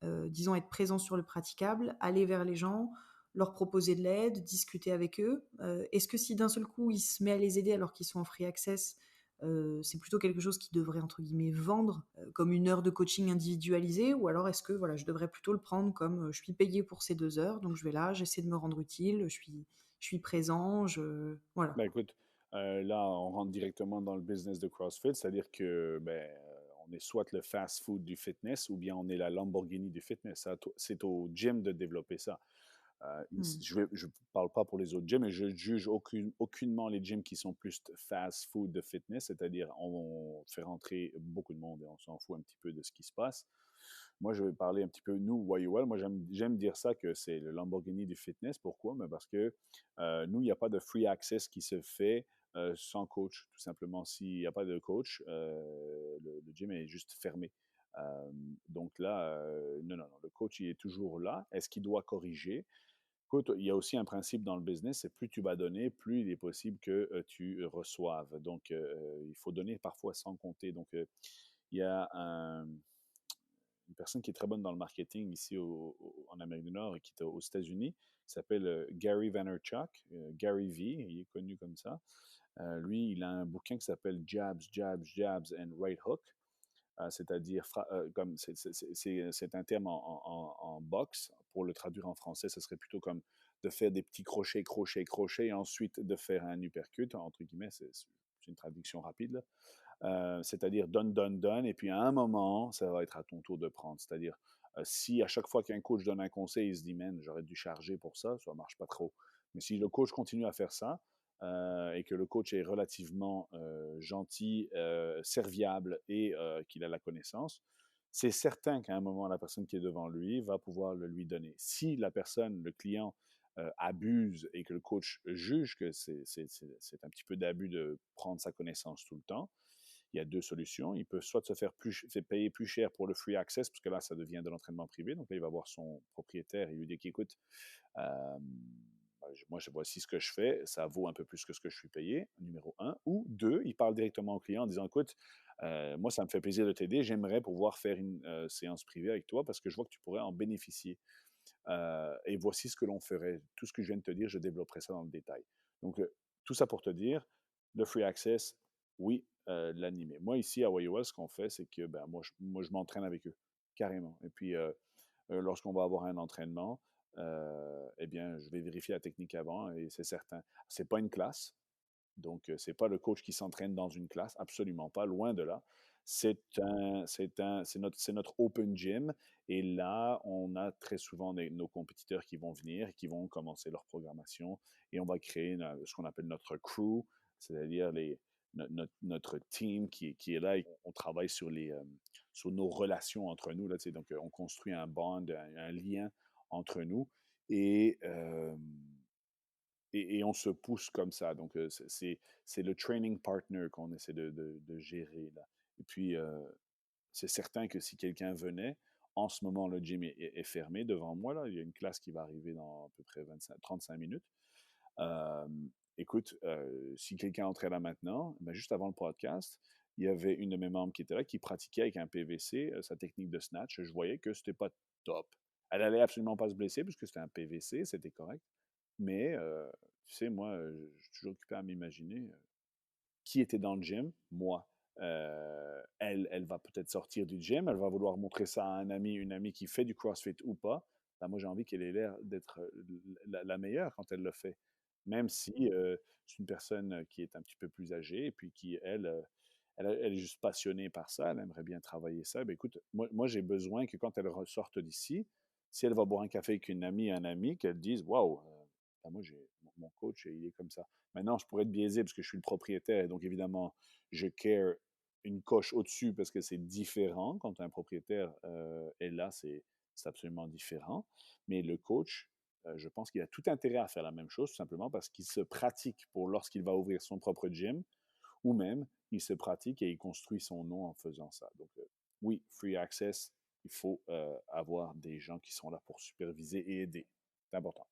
disons, être présent sur le praticable, aller vers les gens, leur proposer de l'aide, discuter avec eux. Est-ce que si d'un seul coup il se met à les aider alors qu'ils sont en free access, c'est plutôt quelque chose qui devrait entre guillemets vendre comme une heure de coaching individualisée, ou alors est-ce que voilà, je devrais plutôt le prendre comme je suis payé pour ces 2 heures, donc je vais là, j'essaie de me rendre utile, je suis présent, voilà. Ben écoute, là, on rentre directement dans le business de CrossFit, c'est-à-dire que on est soit le fast-food du fitness ou bien on est la Lamborghini du fitness. C'est au gym de développer ça. Hmm. Je ne parle pas pour les autres gyms, mais je juge aucunement les gyms qui sont plus fast-food de fitness, c'est-à-dire on fait rentrer beaucoup de monde et on s'en fout un petit peu de ce qui se passe. Moi, je vais parler un petit peu, nous, YOL. Moi, j'aime dire ça que c'est le Lamborghini du fitness. Pourquoi? Ben parce que nous, il n'y a pas de free access qui se fait sans coach. Tout simplement, s'il n'y a pas de coach, le gym est juste fermé. Euh, donc là, non, non, non, le coach, il est toujours là. Est-ce qu'il doit corriger? Écoute, il y a aussi un principe dans le business, c'est plus tu vas donner, plus il est possible que tu reçoives. Donc, il faut donner parfois sans compter. Donc, il y a une personne qui est très bonne dans le marketing ici en Amérique du Nord et qui est aux États-Unis, qui s'appelle Gary Vaynerchuk, Gary V, il est connu comme ça. Lui, il a un bouquin qui s'appelle Jabs, Jabs, Jabs and Right Hook, c'est-à-dire, comme c'est un terme en boxe. Pour le traduire en français, ce serait plutôt comme de faire des petits crochets, crochets, crochets, et ensuite de faire un uppercut, entre guillemets, c'est une traduction rapide, là. C'est-à-dire donne, donne, donne, et puis à un moment, ça va être à ton tour de prendre. C'est-à-dire, si à chaque fois qu'un coach donne un conseil, il se dit, man, j'aurais dû charger pour ça ne marche pas trop. Mais si le coach continue à faire ça, et que le coach est relativement gentil, serviable et qu'il a la connaissance, c'est certain qu'à un moment, la personne qui est devant lui va pouvoir le lui donner. Si la personne, le client, abuse et que le coach juge que c'est un petit peu d'abus de prendre sa connaissance tout le temps, il y a deux solutions. Il peut soit se faire payer plus cher pour le free access, parce que là, ça devient de l'entraînement privé. Donc là, il va voir son propriétaire et lui dire qu'écoute, euh, moi, voici ce que je fais, ça vaut un peu plus que ce que je suis payé, numéro un. Ou deux, il parle directement au client en disant, écoute, moi, ça me fait plaisir de t'aider, j'aimerais pouvoir faire une séance privée avec toi parce que je vois que tu pourrais en bénéficier. Et voici ce que l'on ferait. Tout ce que je viens de te dire, je développerai ça dans le détail. Donc, tout ça pour te dire, le free access, oui, l'animer. Moi, ici, à YOL, ce qu'on fait, c'est que moi, je m'entraîne avec eux, carrément. Et puis, lorsqu'on va avoir un entraînement, eh bien, je vais vérifier la technique avant et c'est certain. C'est pas une classe, donc c'est pas le coach qui s'entraîne dans une classe, absolument pas, loin de là. C'est notre open gym et là, on a très souvent nos compétiteurs qui vont venir, qui vont commencer leur programmation et on va créer ce qu'on appelle notre crew, c'est-à-dire notre team qui est là et on travaille sur nos relations entre nous. Là, donc, on construit un bond, un lien entre nous et, euh, et on se pousse comme ça. Donc, c'est le training partner qu'on essaie de gérer là. Et puis, c'est certain que si quelqu'un venait, en ce moment, le gym est fermé devant moi. Là. Il y a une classe qui va arriver dans à peu près 35 minutes. Euh, écoute, si quelqu'un entrait là maintenant, ben juste avant le podcast, il y avait une de mes membres qui était là, qui pratiquait avec un PVC sa technique de snatch. Je voyais que c'était pas top. Elle allait absolument pas se blesser puisque c'était un PVC, c'était correct. Mais, tu sais, moi, je suis toujours occupé à m'imaginer qui était dans le gym, moi. Elle va peut-être sortir du gym, elle va vouloir montrer ça à un ami, une amie qui fait du CrossFit ou pas. Ben, moi, j'ai envie qu'elle ait l'air d'être la meilleure quand elle le fait. Même si c'est une personne qui est un petit peu plus âgée et puis qui, elle est juste passionnée par ça, elle aimerait bien travailler ça. Ben, écoute, moi j'ai besoin que quand elle ressorte d'ici, si elle va boire un café avec une amie, un ami, qu'elle dise waouh, ben moi j'ai mon coach, il est comme ça. Maintenant, je pourrais être biaisé parce que je suis le propriétaire et donc évidemment, je care une coche au-dessus parce que c'est différent. Quand un propriétaire est là, c'est absolument différent. Mais le coach, je pense qu'il a tout intérêt à faire la même chose, tout simplement parce qu'il se pratique pour lorsqu'il va ouvrir son propre gym, ou même il se pratique et il construit son nom en faisant ça. Donc, oui, free access, il faut avoir des gens qui sont là pour superviser et aider. C'est important.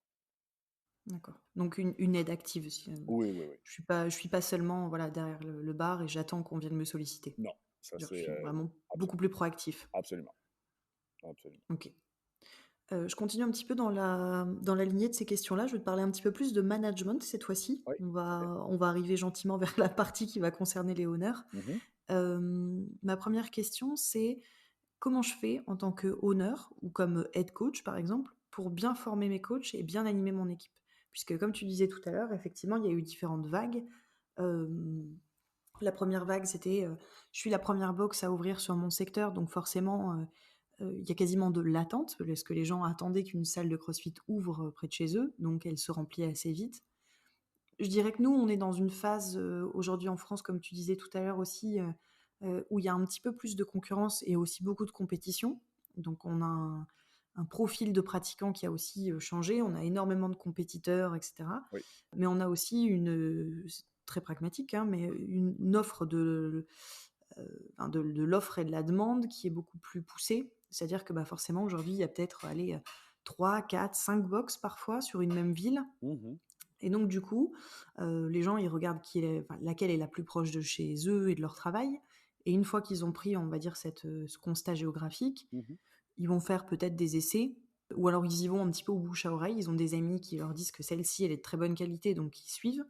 D'accord. Donc une aide active aussi. Oui, oui, oui. Je suis pas seulement voilà, derrière le bar et j'attends qu'on vienne me solliciter. Non, ça Genre, je c'est suis vraiment beaucoup absolument, plus proactif. absolument, absolument. Ok. Je continue un petit peu dans la lignée de ces questions-là. Je vais te parler un petit peu plus de management cette fois-ci. Oui, ok. On va arriver gentiment vers la partie qui va concerner les honneurs. Mhm, Ma première question, c'est comment je fais en tant que honneur ou comme head coach, par exemple, pour bien former mes coachs et bien animer mon équipe? Puisque, comme tu disais tout à l'heure, effectivement, il y a eu différentes vagues. Euh, la première vague, c'était je suis la première box à ouvrir sur mon secteur, donc forcément, il y a quasiment de l'attente, parce que les gens attendaient qu'une salle de CrossFit ouvre près de chez eux, donc elle se remplit assez vite. Je dirais que nous, on est dans une phase aujourd'hui en France, comme tu disais tout à l'heure aussi, où il y a un petit peu plus de concurrence et aussi beaucoup de compétition. Donc on a un profil de pratiquants qui a aussi changé. On a énormément de compétiteurs, etc. oui. Mais on a aussi c'est très pragmatique, hein, mais une offre de l'offre et de la demande qui est beaucoup plus poussée. C'est-à-dire que bah, forcément, aujourd'hui, il y a peut-être 3, 4, 5 box parfois sur une même ville. Mhm, Et donc, du coup, les gens, ils regardent laquelle est la plus proche de chez eux et de leur travail. Et une fois qu'ils ont pris, on va dire, ce constat géographique, mhm. ils vont faire peut-être des essais, ou alors ils y vont un petit peu au bouche à oreille. Ils ont des amis qui leur disent que celle-ci, elle est de très bonne qualité, donc ils suivent.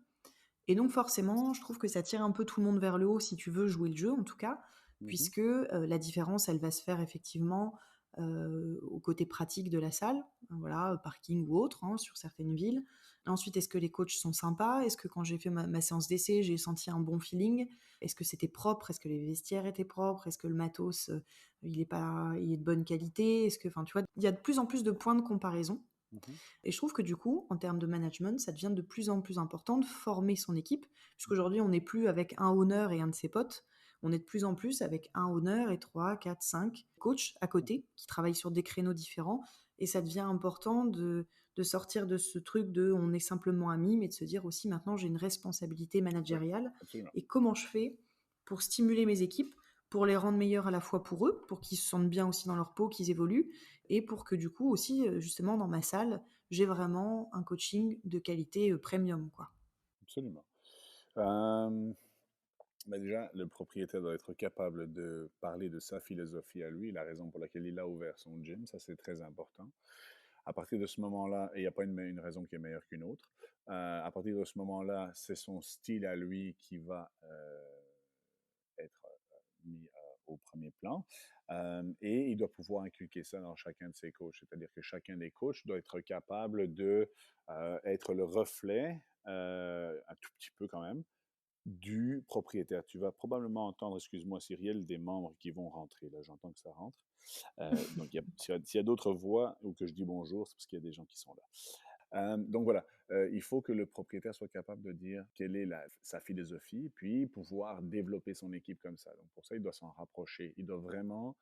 Et donc forcément, je trouve que ça tire un peu tout le monde vers le haut si tu veux jouer le jeu en tout cas, Mhm. puisque la différence, elle va se faire effectivement au côté pratique de la salle, voilà, parking ou autre, hein, sur certaines villes. Ensuite, est-ce que les coachs sont sympas? Est-ce que quand j'ai fait ma séance d'essai, j'ai senti un bon feeling? Est-ce que c'était propre? Est-ce que les vestiaires étaient propres? Est-ce que le matos, il est de bonne qualité? Est-ce que, enfin, tu vois, il y a de plus en plus de points de comparaison. Mhm. Et je trouve que du coup, en termes de management, ça devient de plus en plus important de former son équipe, puisqu'aujourd'hui, on n'est plus avec un owner et un de ses potes, on est de plus en plus avec un owner et 3, 4, 5 coachs à côté qui travaillent sur des créneaux différents. Et ça devient important de sortir de ce truc de on est simplement amis, mais de se dire aussi maintenant j'ai une responsabilité Oui, managériale. absolument. Et comment je fais pour stimuler mes équipes, pour les rendre meilleures à la fois pour eux, pour qu'ils se sentent bien aussi dans leur peau, qu'ils évoluent, et pour que du coup aussi, justement, dans ma salle, j'ai vraiment un coaching de qualité premium, quoi. Absolument. Ben déjà, le propriétaire doit être capable de parler de sa philosophie à lui, la raison pour laquelle il a ouvert son gym, ça c'est très important. À partir de ce moment-là, et il n'y a pas une raison qui est meilleure qu'une autre, à partir de ce moment-là, c'est son style à lui qui va être mis au premier plan. Et il doit pouvoir inculquer ça dans chacun de ses coachs. C'est-à-dire que chacun des coachs doit être capable de être le reflet, un tout petit peu quand même, du propriétaire. Tu vas probablement entendre, excuse-moi Cyrielle, des membres qui vont rentrer. Là, j'entends que ça rentre. Donc, s'il y a d'autres voix ou que je dis bonjour, c'est parce qu'il y a des gens qui sont là. Donc voilà, il faut que le propriétaire soit capable de dire quelle est sa philosophie, puis pouvoir développer son équipe comme ça. Donc pour ça, il doit s'en rapprocher. Il doit vraiment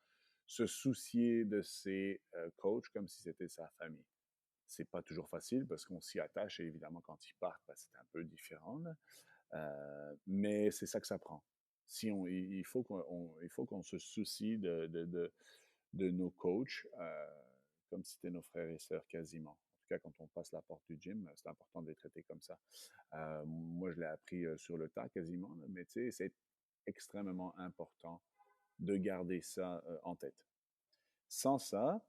se soucier de ses coachs comme si c'était sa famille. C'est pas toujours facile parce qu'on s'y attache et évidemment quand ils partent, ben, c'est un peu différent. Là. Mais c'est ça que ça prend. Si on, il faut qu'on se soucie de nos coachs comme si c'était nos frères et sœurs quasiment. En tout cas, quand on passe la porte du gym, c'est important de les traiter comme ça. Moi, je l'ai appris sur le tas quasiment, là, mais tu sais, c'est extrêmement important de garder ça en tête. Sans ça,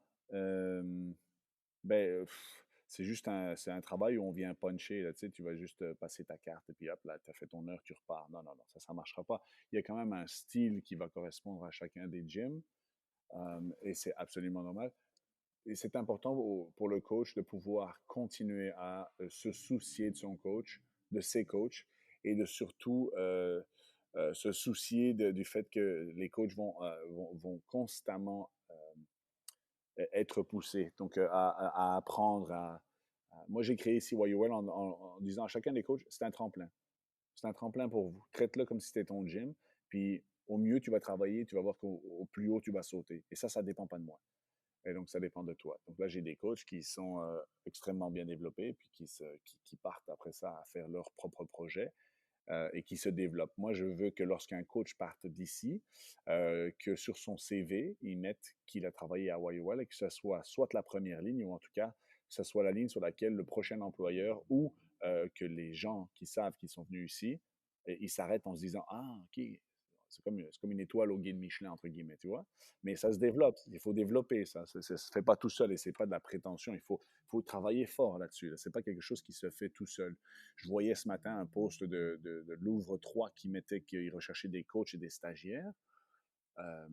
ben, c'est un travail où on vient puncher, là, tu sais, tu vas juste passer ta carte et puis hop, là, tu as fait ton heure, tu repars. Non, non, non, ça ne marchera pas. Il y a quand même un style qui va correspondre à chacun des gyms et c'est absolument normal. Et c'est important pour le coach de pouvoir continuer à se soucier de son coach, de ses coachs, et de surtout se soucier du fait que les coachs vont constamment être poussés, donc à apprendre. Moi, j'ai créé CYOL en disant à chacun des coachs, c'est un tremplin. C'est un tremplin pour vous. Traite-le comme si c'était ton gym. Puis au mieux tu vas travailler, tu vas voir qu'au plus haut tu vas sauter. Et ça dépend pas de moi. Et donc, ça dépend de toi. Donc là, j'ai des coachs qui sont extrêmement bien développés, puis qui partent après ça à faire leur propre projet et qui se développent. Moi, je veux que lorsqu'un coach parte d'ici, que sur son CV, il mette qu'il a travaillé à YOL et que ce soit la première ligne ou en tout cas, que ce soit la ligne sur laquelle le prochain employeur ou que les gens qui savent qu'ils sont venus ici, ils s'arrêtent en se disant ah, OK, c'est comme une étoile au guide Michelin, entre guillemets, tu vois. Mais ça se développe, il faut développer ça. Ça ne se fait pas tout seul et ce n'est pas de la prétention. Il faut travailler fort là-dessus. Là. Ce n'est pas quelque chose qui se fait tout seul. Je voyais ce matin un post de Louvre 3 qui mettait qu'il recherchait des coachs et des stagiaires. Euh,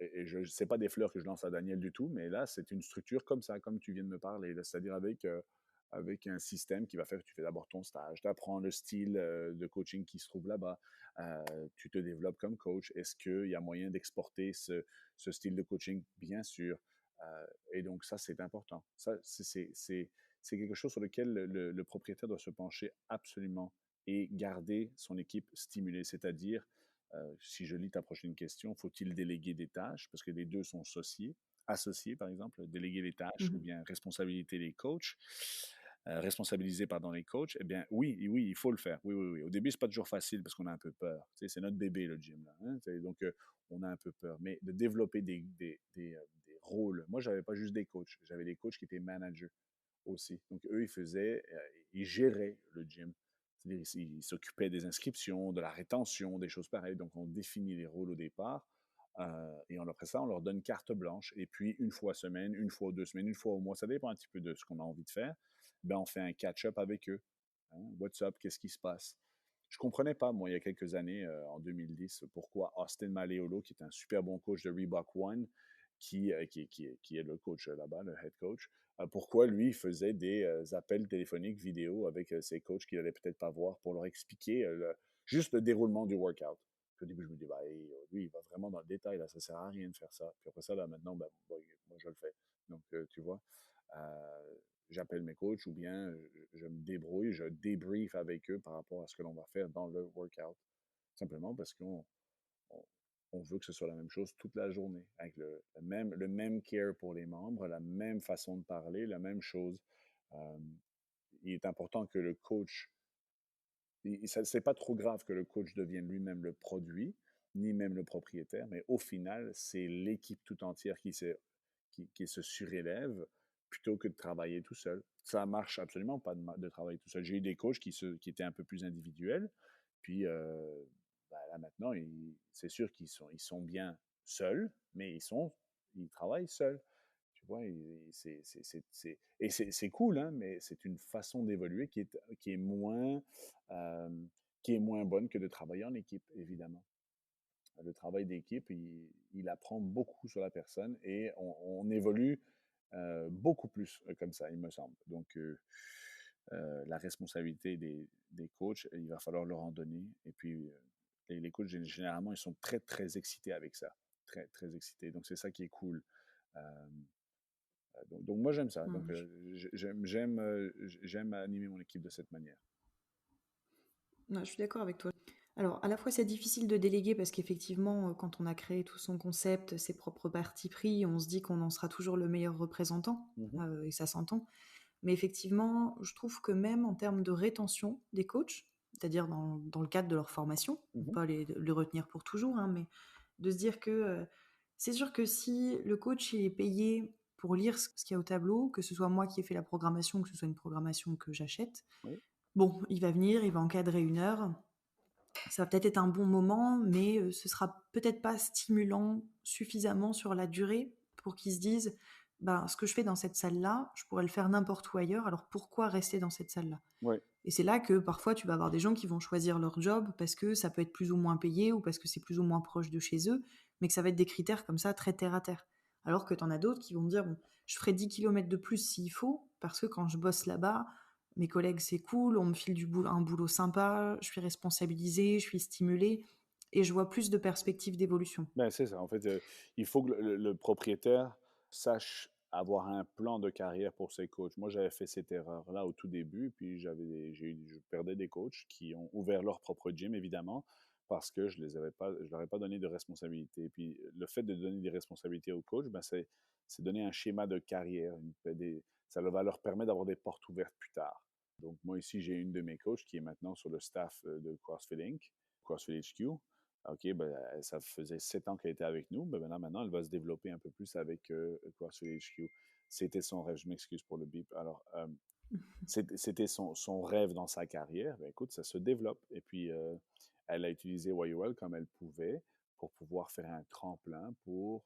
et je sais pas des fleurs que je lance à Daniel du tout, mais là, c'est une structure comme ça, comme tu viens de me parler, c'est-à-dire avec un système qui va faire que tu fais d'abord ton stage, tu apprends le style de coaching qui se trouve là-bas, tu te développes comme coach. Est-ce qu'il y a moyen d'exporter ce style de coaching? Bien sûr. Et donc, ça, c'est important. Ça, c'est quelque chose sur lequel le propriétaire doit se pencher absolument et garder son équipe stimulée, c'est-à-dire si je lis ta prochaine question, faut-il déléguer des tâches? Parce que les deux sont associés, par exemple, déléguer les tâches ou Mhm. bien responsabiliser les coachs. Responsabiliser pardon, les coachs, eh bien oui, oui, il faut le faire. Oui, oui, oui. Au début, c'est pas toujours facile parce qu'on a un peu peur. Tu sais, c'est notre bébé, le gym. Là, hein? Donc, on a un peu peur. Mais de développer des rôles. Moi, j'avais pas juste des coachs. J'avais des coachs qui étaient managers aussi. Donc, eux, ils géraient le gym. C'est-à-dire, ils s'occupaient des inscriptions, de la rétention, des choses pareilles. Donc, on définit les rôles au départ. Et après ça, on leur donne carte blanche. Et puis, une fois semaine, une fois 2 semaines, une fois au mois, ça dépend un petit peu de ce qu'on a envie de faire. Ben, on fait un catch-up avec eux. Hein? What's up? Qu'est-ce qui se passe? Je ne comprenais pas, moi, il y a quelques années, en 2010, pourquoi Austin Maleolo, qui est un super bon coach de Reebok One, qui est le coach là-bas, le head coach, pourquoi lui il faisait des appels téléphoniques vidéo avec ses coachs qu'il n'allait peut-être pas voir pour leur expliquer juste le déroulement du workout. Puis au début, je me dis, bah, hey, lui, il va vraiment dans le détail, là, ça ne sert à rien de faire ça. Puis après ça, là, maintenant, ben, moi, je le fais. Donc, tu vois, euh, j'appelle mes coachs ou bien je me débrouille, je débrief avec eux par rapport à ce que l'on va faire dans le workout. Simplement parce on, on veut que ce soit la même chose toute la journée, avec le même care pour les membres, la même façon de parler, la même chose. Euh, il est important que le coach, c'est pas trop grave que le coach devienne lui-même le produit, ni même le propriétaire, mais au final, c'est l'équipe tout entière qui se surélève plutôt que de travailler tout seul. Ça marche absolument pas de travailler tout seul. J'ai eu des coachs qui étaient un peu plus individuels, puis ben là maintenant, c'est sûr qu'ils sont bien seuls, mais ils travaillent seuls. Tu vois, et c'est cool, hein, mais c'est une façon d'évoluer euh, qui est moins bonne que de travailler en équipe, évidemment. Le travail d'équipe, il apprend beaucoup sur la personne et on évolue beaucoup plus comme ça, il me semble. Donc, la responsabilité des coachs, il va falloir leur en donner. Et puis, les coachs, généralement, ils sont très, très excités avec ça. Très, très excités. Donc, c'est ça qui est cool. Euh, donc, moi, j'aime ça. Donc, Mhm. j'aime animer mon équipe de cette manière. Ouais, je suis d'accord avec toi. Alors, à la fois, c'est difficile de déléguer parce qu'effectivement, quand on a créé tout son concept, ses propres partis pris, on se dit qu'on en sera toujours le meilleur représentant, Mhm, et ça s'entend. Mais effectivement, je trouve que même en termes de rétention des coachs, c'est-à-dire dans le cadre de leur formation, mhm. pas les retenir pour toujours, hein, mais de se dire que c'est sûr que si le coach il est payé pour lire ce qu'il y a au tableau, que ce soit moi qui ai fait la programmation, que ce soit une programmation que j'achète, Oui, bon, il va venir, il va encadrer 1 heure, ça va peut-être être un bon moment, mais ce sera peut-être pas stimulant suffisamment sur la durée pour qu'ils se disent ben, ce que je fais dans cette salle-là, je pourrais le faire n'importe où ailleurs, alors pourquoi rester dans cette salle-là? oui. Et c'est là que parfois tu vas avoir des gens qui vont choisir leur job parce que ça peut être plus ou moins payé ou parce que c'est plus ou moins proche de chez eux, mais que ça va être des critères comme ça très terre à terre. Alors que tu en as d'autres qui vont dire bon, je ferai 10 kilomètres de plus s'il faut, parce que quand je bosse là-bas, mes collègues c'est cool, on me file un boulot sympa, je suis responsabilisée, je suis stimulée et je vois plus de perspectives d'évolution. Ben, c'est ça. En fait, il faut que le propriétaire sache avoir un plan de carrière pour ses coachs. Moi, j'avais fait cette erreur-là au tout début, puis je perdais des coachs qui ont ouvert leur propre gym, évidemment, parce que je leur ai pas donné de responsabilité. Et puis, le fait de donner des responsabilités aux coachs, ben, c'est donner un schéma de carrière. Ça va leur permettre d'avoir des portes ouvertes plus tard. Donc, moi, ici, j'ai une de mes coachs qui est maintenant sur le staff de CrossFit Inc., CrossFit HQ. OK, ben, ça faisait 7 ans qu'elle était avec nous. Ben, maintenant, elle va se développer un peu plus avec CrossFit HQ. C'était son rêve. Je m'excuse pour le bip. Alors, c'était son rêve dans sa carrière. Ben, écoute, ça se développe. Et puis, elle a utilisé YOL comme elle pouvait pour pouvoir faire un tremplin pour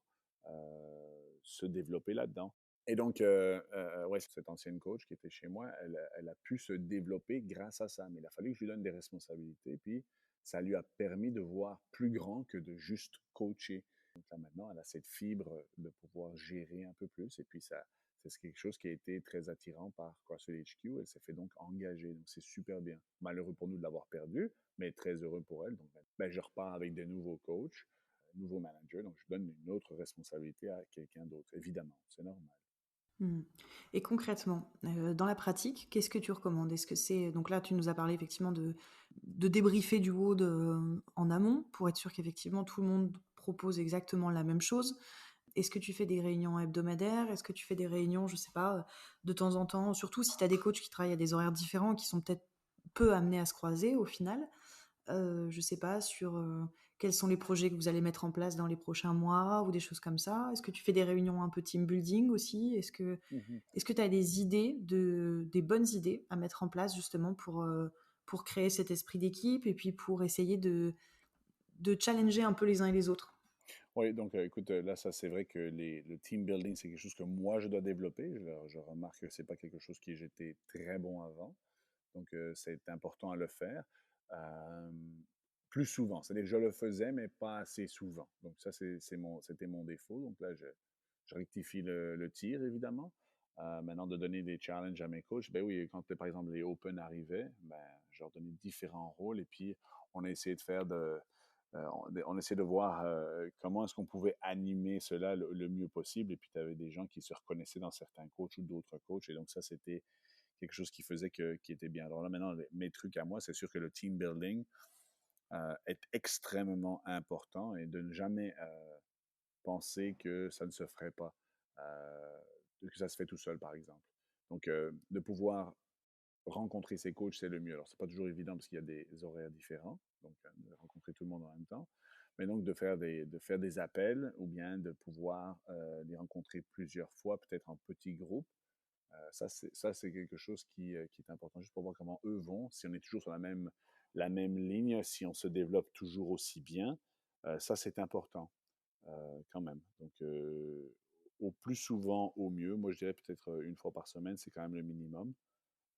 se développer là-dedans. Et donc, ouais, cette ancienne coach qui était chez moi, elle a pu se développer grâce à ça. Mais il a fallu que je lui donne des responsabilités. Puis, ça lui a permis de voir plus grand que de juste coacher. Donc là, maintenant, elle a cette fibre de pouvoir gérer un peu plus. Et puis, c'est quelque chose qui a été très attirant par CrossFit HQ. Elle s'est fait donc engager. Donc, c'est super bien. Malheureux pour nous de l'avoir perdu, mais très heureux pour elle. Donc, ben, je repars avec de nouveaux coachs, nouveaux managers. Donc, je donne une autre responsabilité à quelqu'un d'autre. Évidemment, c'est normal. Mmh. Et concrètement, dans la pratique, qu'est-ce que tu recommandes? Est-ce que c'est donc là, tu nous as parlé effectivement de débriefer du WOD, en amont pour être sûr qu'effectivement tout le monde propose exactement la même chose. Est-ce que tu fais des réunions hebdomadaires? Est-ce que tu fais des réunions, je sais pas, de temps en temps? Surtout si tu as des coachs qui travaillent à des horaires différents, qui sont peut-être peu amenés à se croiser au final. Je sais pas, sur, quels sont les projets que vous allez mettre en place dans les prochains mois ou des choses comme ça? Est-ce que tu fais des réunions un peu team building aussi? Mhm. Est-ce que tu as des bonnes idées à mettre en place justement pour créer cet esprit d'équipe et puis pour essayer de challenger un peu les uns et les autres? Oui, donc écoute, là, ça, c'est vrai que le team building, c'est quelque chose que moi, je dois développer. Je remarque que c'est pas quelque chose qui j'étais très bon avant. Donc, c'est important à le faire euh, plus souvent. C'est-à-dire que je le faisais, mais pas assez souvent. Donc, ça, c'était mon défaut. Donc là, je rectifie le tir, évidemment. Maintenant, de donner des challenges à mes coachs. Ben oui, quand, par exemple, les Open arrivaient, ben, je leur donnais différents rôles et puis on a essayé de faire on essaie de voir comment est-ce qu'on pouvait animer cela le mieux possible. Et puis, tu avais des gens qui se reconnaissaient dans certains coachs ou d'autres coachs. Et donc, ça, c'était quelque chose qui faisait qui était bien. Alors là, maintenant, mes trucs à moi, c'est sûr que le team building est extrêmement important et de ne jamais penser que ça ne se ferait pas, que ça se fait tout seul, par exemple. Donc, de pouvoir rencontrer ses coachs, c'est le mieux. Alors, c'est pas toujours évident parce qu'il y a des horaires différents, donc de rencontrer tout le monde en même temps. Mais donc, de faire des appels ou bien de pouvoir les rencontrer plusieurs fois, peut-être en petits groupes. Ça, c'est quelque chose qui est important, juste pour voir comment eux vont, si on est toujours sur la même ligne, si on se développe toujours aussi bien. Ça, c'est important quand même. Donc, au plus souvent, au mieux. Moi, je dirais peut-être une fois par semaine, c'est quand même le minimum.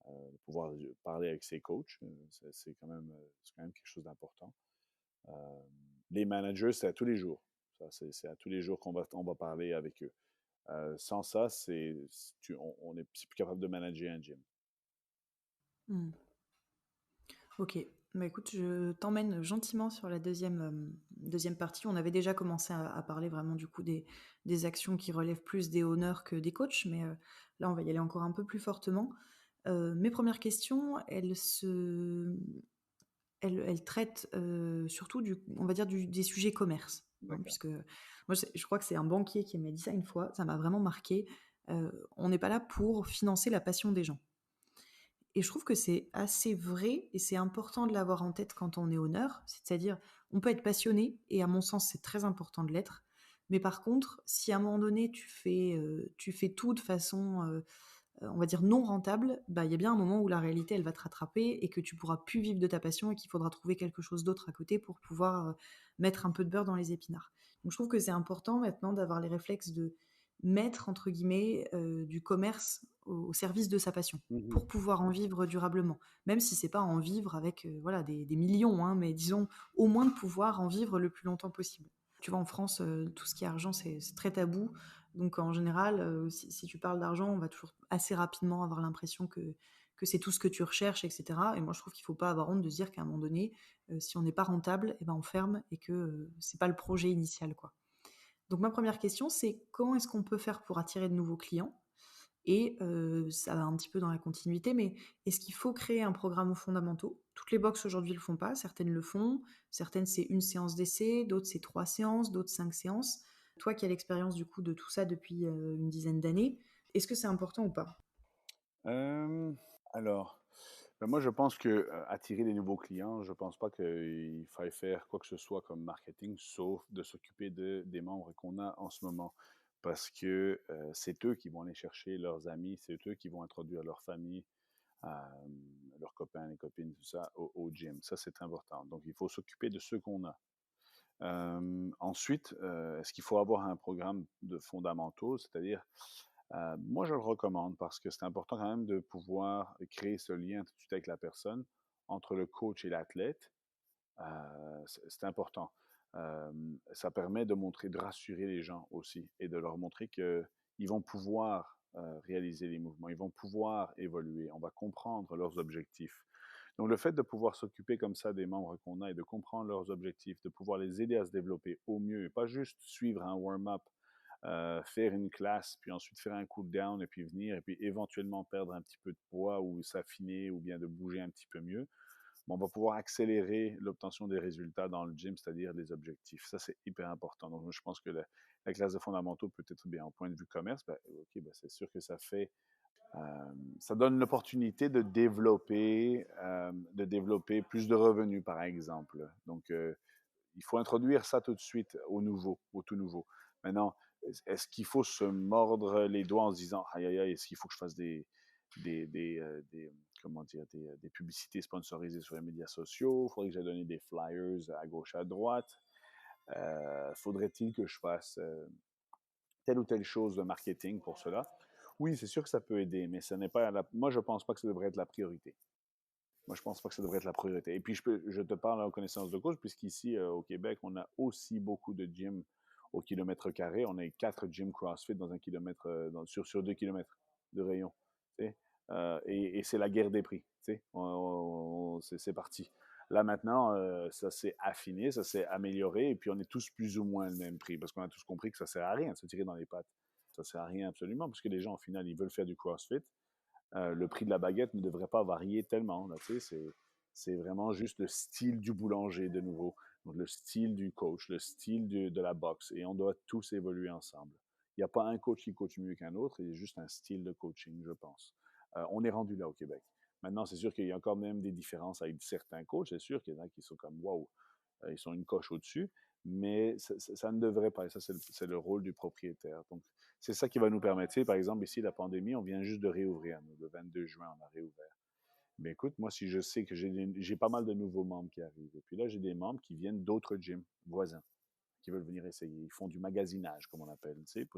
De pouvoir parler avec ses coachs, c'est quand même quelque chose d'important. Euh, les managers, c'est à tous les jours. Ça, c'est à tous les jours on va parler avec eux. Sans ça, c'est plus capable de manager un gym. Mmh. OK. Bah, écoute, je t'emmène gentiment sur la deuxième partie. On avait déjà commencé à parler vraiment du coup des actions qui relèvent plus des honneurs que des coachs, mais là, on va y aller encore un peu plus fortement. Mes premières questions, elles traitent, surtout on va dire des sujets commerce, hein, D'accord. puisque moi, je crois que c'est un banquier qui m'a dit ça une fois, ça m'a vraiment marqué. On n'est pas là pour financer la passion des gens. Et je trouve que c'est assez vrai et c'est important de l'avoir en tête quand on est honneur. C'est-à-dire, on peut être passionné et à mon sens, c'est très important de l'être. Mais par contre, si à un moment donné, tu fais tout de façon, on va dire non rentable, bah, il y a bien un moment où la réalité, elle va te rattraper et que tu pourras plus vivre de ta passion et qu'il faudra trouver quelque chose d'autre à côté pour pouvoir mettre un peu de beurre dans les épinards. Donc je trouve que c'est important maintenant d'avoir les réflexes de mettre, entre guillemets, du commerce au service de sa passion Mhm. pour pouvoir en vivre durablement. Même si c'est pas en vivre avec voilà, des millions, hein, mais disons au moins de pouvoir en vivre le plus longtemps possible. Tu vois, en France, tout ce qui est argent, c'est très tabou. Donc en général, si tu parles d'argent, on va toujours assez rapidement avoir l'impression que c'est tout ce que tu recherches, etc. Et moi, je trouve qu'il ne faut pas avoir honte de se dire qu'à un moment donné, si on n'est pas rentable, eh ben, on ferme et que c'est pas le projet initial, quoi. Donc ma première question, c'est comment est-ce qu'on peut faire pour attirer de nouveaux clients? Et ça va un petit peu dans la continuité, mais est-ce qu'il faut créer un programme aux fondamentaux? Toutes les box aujourd'hui le font pas, certaines le font, certaines c'est une séance d'essai, d'autres c'est 3 séances, d'autres 5 séances. Toi qui as l'expérience du coup de tout ça depuis, une dizaine d'années, est-ce que c'est important ou pas? Euh, alors, moi, je pense que attirer des nouveaux clients, je pense pas qu'il faille faire quoi que ce soit comme marketing, sauf de s'occuper des membres qu'on a en ce moment. Parce que c'est eux qui vont aller chercher leurs amis, c'est eux qui vont introduire leur famille, euh, leurs copains, les copines, tout ça, au gym. Ça, c'est important. Donc, il faut s'occuper de ceux qu'on a. Ensuite, est-ce qu'il faut avoir un programme de fondamentaux, c'est-à-dire, moi je le recommande parce que c'est important quand même de pouvoir créer ce lien tout de suite avec la personne entre le coach et l'athlète. C'est important. Ça permet de montrer, de rassurer les gens aussi et de leur montrer qu'ils vont pouvoir réaliser les mouvements, ils vont pouvoir évoluer, on va comprendre leurs objectifs. Donc le fait de pouvoir s'occuper comme ça des membres qu'on a et de comprendre leurs objectifs, de pouvoir les aider à se développer au mieux et pas juste suivre un warm-up, faire une classe, puis ensuite faire un cool down et puis venir et puis éventuellement perdre un petit peu de poids ou s'affiner ou bien de bouger un petit peu mieux. Bon, on va pouvoir accélérer l'obtention des résultats dans le gym, c'est-à-dire les objectifs. Ça, c'est hyper important. Donc, je pense que la classe de fondamentaux peut être bien. En point de vue commerce, ben, OK, ben, c'est sûr que ça donne l'opportunité de développer plus de revenus, par exemple. Donc, il faut introduire ça tout de suite au tout nouveau. Maintenant, est-ce qu'il faut se mordre les doigts en se disant, aïe, aïe, aïe, est-ce qu'il faut que je fasse comment dire, des publicités sponsorisées sur les médias sociaux? Faudrait que j'aille donner des flyers à gauche, à droite? Faudrait-il que je fasse telle ou telle chose de marketing pour cela? Oui, c'est sûr que ça peut aider, mais moi, je pense pas que ça devrait être la priorité. Moi, je pense pas que ça devrait être la priorité. Et puis, je te parle en connaissance de cause, puisqu'ici, au Québec, on a aussi beaucoup de gyms au kilomètre carré. On a 4 gyms CrossFit dans un kilomètre, sur 2 kilomètres de rayon. Et c'est la guerre des prix. C'est parti. Là, maintenant, ça s'est affiné, ça s'est amélioré, et puis on est tous plus ou moins le même prix, parce qu'on a tous compris que ça sert à rien de se tirer dans les pattes. Ça sert à rien absolument, parce que les gens, au final, ils veulent faire du CrossFit. Le prix de la baguette ne devrait pas varier tellement. Là, c'est vraiment juste le style du boulanger de nouveau. Donc, le style du coach, le style de la boxe. Et on doit tous évoluer ensemble. Il n'y a pas un coach qui coach mieux qu'un autre, il y a juste un style de coaching, je pense. On est rendu là au Québec. Maintenant, c'est sûr qu'il y a encore même des différences avec certains coachs. C'est sûr qu'il y en a qui sont comme wow, ils sont une coche au-dessus, mais ça ne devrait pas. Et ça, c'est le rôle du propriétaire. Donc, c'est ça qui va nous permettre. Par exemple, ici, la pandémie, on vient juste de réouvrir. Nous, le 22 juin, on a réouvert. Mais écoute, moi, si je sais que j'ai pas mal de nouveaux membres qui arrivent, et puis là, j'ai des membres qui viennent d'autres gyms voisins, qui veulent venir essayer. Ils font du magasinage, comme on appelle, tu sais,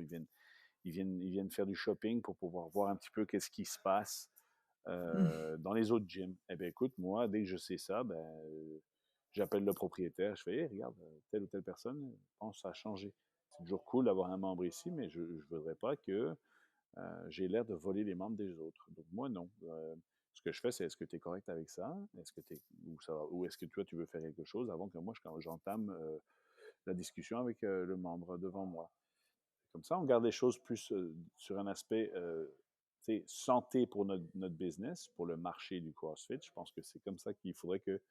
ils viennent faire du shopping pour pouvoir voir un petit peu qu'est-ce qui se passe Mmh. dans les autres gyms. Eh bien, écoute, moi, dès que je sais ça, ben, j'appelle le propriétaire, je fais, hey, regarde, telle ou telle personne pense à changer. C'est toujours cool d'avoir un membre ici, mais je ne voudrais pas que j'ai l'air de voler les membres des autres. Donc, moi, non. Ce que je fais, c'est est-ce que tu es correct avec ça? Est-ce que t'es, ou ça ou est-ce que toi, tu veux faire quelque chose avant que moi, j'entame la discussion avec le membre devant moi? Comme ça, on garde les choses plus sur un aspect santé pour notre business, pour le marché du CrossFit. Je pense que c'est comme ça qu'il faudrait que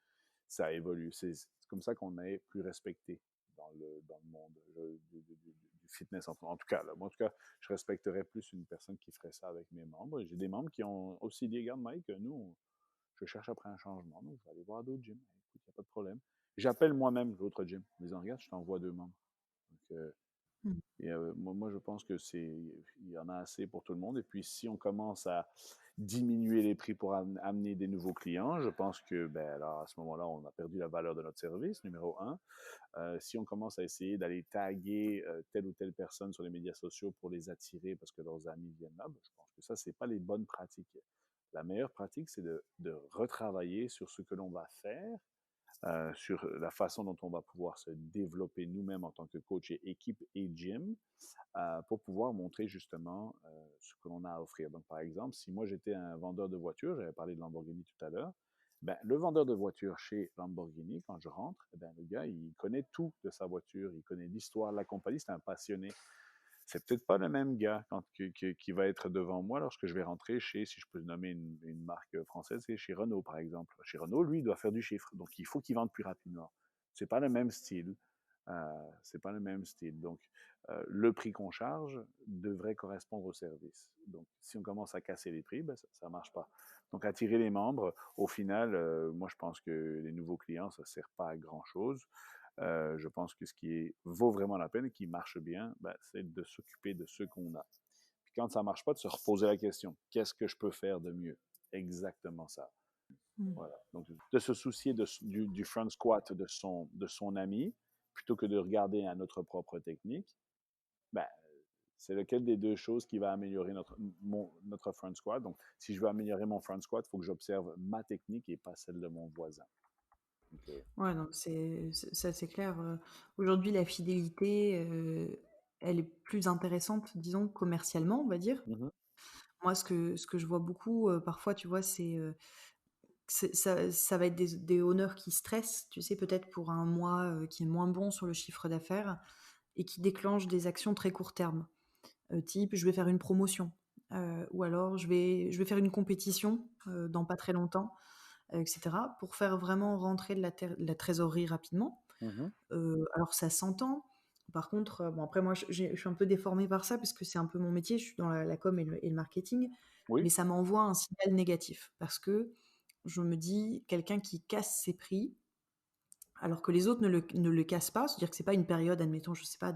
ça évolue. C'est comme ça qu'on est plus respecté dans le monde du fitness. En tout cas, là, moi, en tout cas, je respecterais plus une personne qui ferait ça avec mes membres. J'ai des membres qui ont aussi dit, regarde, Mike, nous, je cherche après un changement, donc je vais aller voir d'autres gyms. Écoute, il n'y a pas de problème. J'appelle moi-même l'autre gym en disant, regarde, je t'envoie 2 membres. Donc, Mmh. et moi, je pense que il y en a assez pour tout le monde. Et puis, si on commence à diminuer les prix pour amener des nouveaux clients, je pense que, ben, alors, à ce moment-là, on a perdu la valeur de notre service, numéro un. Si on commence à essayer d'aller taguer telle ou telle personne sur les médias sociaux pour les attirer parce que leurs amis viennent là, ben, je pense que ça, c'est pas les bonnes pratiques. La meilleure pratique, c'est de retravailler sur ce que l'on va faire, sur la façon dont on va pouvoir se développer nous-mêmes en tant que coach et équipe et gym pour pouvoir montrer justement ce que l'on a à offrir. Donc, par exemple, si moi j'étais un vendeur de voitures, j'avais parlé de Lamborghini tout à l'heure, ben, le vendeur de voitures chez Lamborghini, quand je rentre, ben, le gars, il connaît tout de sa voiture, il connaît l'histoire de la compagnie, c'est un passionné. c'est peut-être pas le même gars qui va être devant moi lorsque je vais rentrer chez, si je peux nommer une marque française, c'est chez Renault, par exemple. Chez Renault, lui, il doit faire du chiffre. Donc, il faut qu'il vende plus rapidement. C'est pas le même style. C'est pas le même style. Donc, le prix qu'on charge devrait correspondre au service. Donc, si on commence à casser les prix, ben, ça marche pas. Donc, attirer les membres, au final, moi, je pense que les nouveaux clients, ça sert pas à grand-chose. Je pense que ce qui vaut vraiment la peine et qui marche bien, ben, c'est de s'occuper de ceux qu'on a. Puis quand ça ne marche pas, de se reposer la question, qu'est-ce que je peux faire de mieux? Exactement ça. Mm. Voilà. Donc, de se soucier du front squat de son ami, plutôt que de regarder à notre propre technique, ben, c'est lequel des deux choses qui va améliorer notre front squat. Donc, si je veux améliorer mon front squat, il faut que j'observe ma technique et pas celle de mon voisin. Donc, Ouais, donc ça c'est clair. Aujourd'hui, la fidélité, elle est plus intéressante, disons, commercialement, on va dire. mhm, Moi, ce que je vois beaucoup, parfois, tu vois, ça va être des owners qui stressent, tu sais, peut-être pour un mois, qui est moins bon sur le chiffre d'affaires et qui déclenchent des actions très court terme. Type, je vais faire une promotion, ou alors je vais faire une compétition, dans pas très longtemps, et cetera, pour faire vraiment rentrer de la trésorerie rapidement. mhm. Alors ça s'entend. Par contre, bon après moi je suis un peu déformée par ça parce que c'est un peu mon métier, je suis dans la com et le marketing, Oui. mais ça m'envoie un signal négatif parce que je me dis: «Quelqu'un qui casse ses prix, alors que les autres ne le cassent pas», c'est-à-dire que c'est pas une période, admettons, je sais pas,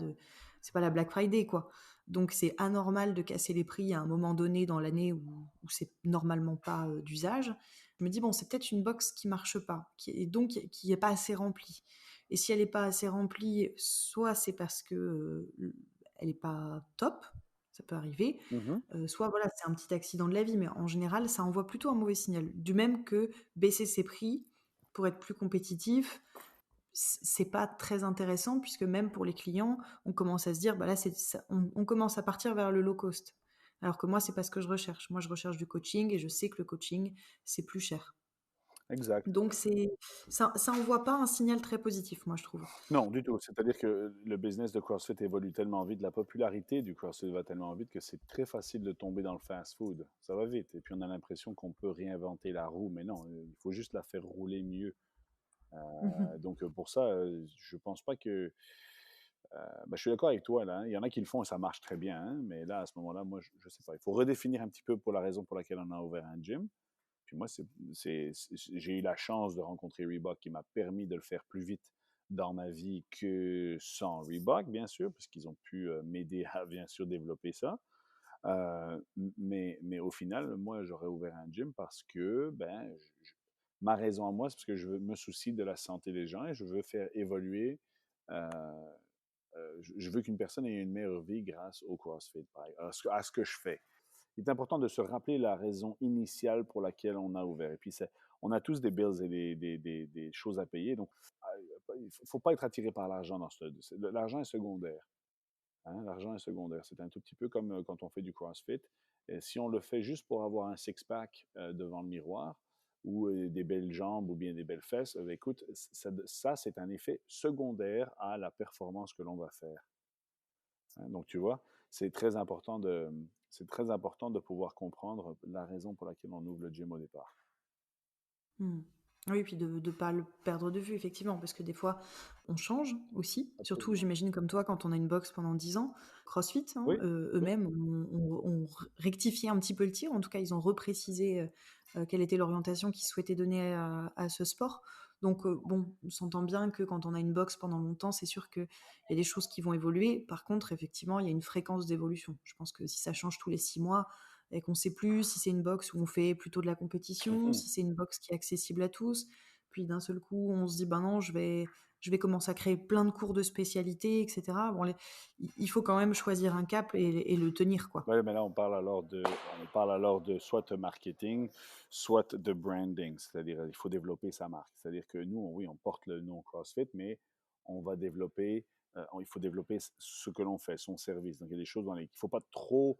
c'est pas la Black Friday, quoi. Donc c'est anormal de casser les prix à un moment donné dans l'année où c'est normalement pas, d'usage. Je me dis: «Bon, c'est peut-être une box qui marche pas, et donc qui est pas assez remplie», et si elle est pas assez remplie, soit c'est parce que, elle est pas top, ça peut arriver, Mhm. soit voilà, c'est un petit accident de la vie, mais en général, ça envoie plutôt un mauvais signal. Du même que baisser ses prix pour être plus compétitif, c'est pas très intéressant puisque même pour les clients, on commence à se dire: «Bah, là, c'est ça», on commence à partir vers le low cost. Alors que moi, c'est pas ce que je recherche. Moi, je recherche du coaching et je sais que le coaching, c'est plus cher. Exact. Donc ça envoie pas un signal très positif, moi, je trouve. Non, du tout. C'est-à-dire que le business de CrossFit évolue tellement vite, la popularité du CrossFit va tellement vite que c'est très facile de tomber dans le fast-food. Ça va vite. Et puis on a l'impression qu'on peut réinventer la roue, mais non, il faut juste la faire rouler mieux. Mmh. Donc pour ça, je pense pas que. Ben, je suis d'accord avec toi là, hein. Il y en a qui le font et ça marche très bien, hein, mais là, à ce moment-là, moi, je sais pas. Il faut redéfinir un petit peu pour la raison pour laquelle on a ouvert un gym. Puis moi, j'ai eu la chance de rencontrer Reebok qui m'a permis de le faire plus vite dans ma vie que sans Reebok, bien sûr, parce qu'ils ont pu m'aider à, bien sûr, développer ça. Mais au final, moi, j'aurais ouvert un gym parce que, ben, ma raison à moi, c'est parce que je me soucie de la santé des gens et je veux faire évoluer, euh, je veux qu'une personne ait une meilleure vie grâce au CrossFit, à ce que je fais. Il est important de se rappeler la raison initiale pour laquelle on a ouvert. Et puis, on a tous des bills et des choses à payer. Donc, il ne faut pas être attiré par l'argent dans l'argent est secondaire. Hein, l'argent est secondaire. C'est un tout petit peu comme quand on fait du CrossFit. Et si on le fait juste pour avoir un six-pack devant le miroir ou des belles jambes ou bien des belles fesses, écoute, ça c'est un effet secondaire à la performance que l'on va faire. Hein. Donc, tu vois, c'est très important c'est très important de pouvoir comprendre la raison pour laquelle on ouvre le gym au départ. Mmh. Oui, puis de ne pas le perdre de vue, effectivement, parce que des fois, on change aussi. Surtout, Absolument. j'imagine comme toi, quand on a une box pendant 10 ans. CrossFit, hein, Oui, oui. eux-mêmes ont rectifié un petit peu le tir. En tout cas, ils ont reprécisé quelle était l'orientation qu'ils souhaitaient donner à ce sport. Donc, bon, on s'entend bien que quand on a une box pendant longtemps, c'est sûr qu'il y a des choses qui vont évoluer. Par contre, effectivement, il y a une fréquence d'évolution. Je pense que si ça change tous les 6 mois, et qu'on sait plus si c'est une box où on fait plutôt de la compétition, Mhm. si c'est une box qui est accessible à tous. Puis d'un seul coup, on se dit, ben non, je vais commencer à créer plein de cours de spécialité, etc. Bon, il faut quand même choisir un cap et le tenir, quoi. Ouais, mais là, on parle alors de soit de marketing, soit de branding. C'est-à-dire, il faut développer sa marque. C'est-à-dire que nous, oui, on porte le nom CrossFit, mais on va développer, il faut développer ce que l'on fait, son service. Donc, il y a des choses il ne faut pas trop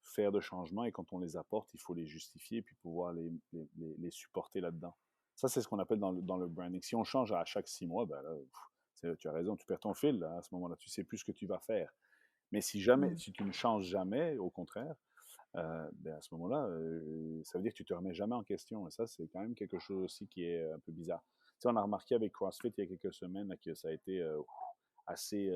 faire de changements et quand on les apporte, il faut les justifier et puis pouvoir les supporter là-dedans. Ça, c'est ce qu'on appelle dans le branding. Si on change à chaque 6 mois, ben là, tu as raison, tu perds ton fil là, à ce moment-là. Tu sais plus ce que tu vas faire. Mais si Mmh. tu ne changes jamais, au contraire, ben à ce moment-là, ça veut dire que tu te remets jamais en question. Et ça, c'est quand même quelque chose aussi qui est un peu bizarre. Tu sais, on a remarqué avec CrossFit il y a quelques semaines là, que ça a été assez,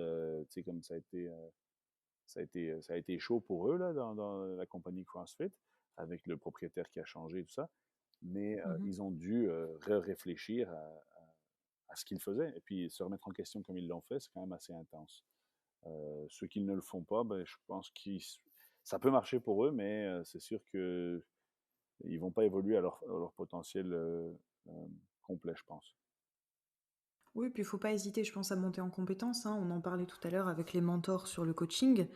tu sais, comme ça a été chaud pour eux là, dans la compagnie CrossFit, avec le propriétaire qui a changé et tout ça. Mais Mmh. ils ont dû réfléchir à ce qu'ils faisaient et puis se remettre en question comme ils l'ont fait, c'est quand même assez intense. Ceux qui ne le font pas, ben, je pense que ça peut marcher pour eux, mais c'est sûr que ils vont pas évoluer à leur potentiel euh, complet, je pense. Oui, puis il faut pas hésiter, je pense, à monter en compétences, hein. On en parlait tout à l'heure avec les mentors sur le coaching.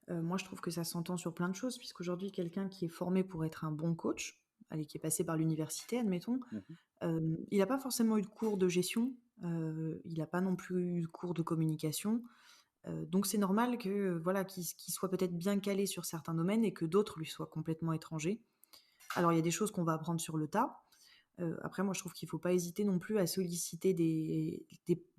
Moi, je trouve que ça s'entend sur plein de choses, puisqu'aujourd'hui, quelqu'un qui est formé pour être un bon coach, allez, qui est passé par l'université, admettons, Mhm, il n'a pas forcément eu de cours de gestion, il n'a pas non plus eu de cours de communication. Donc c'est normal que, voilà, qu'il soit peut-être bien calé sur certains domaines et que d'autres lui soient complètement étrangers. Alors il y a des choses qu'on va apprendre sur le tas. Après, moi, je trouve qu'il ne faut pas hésiter non plus à solliciter des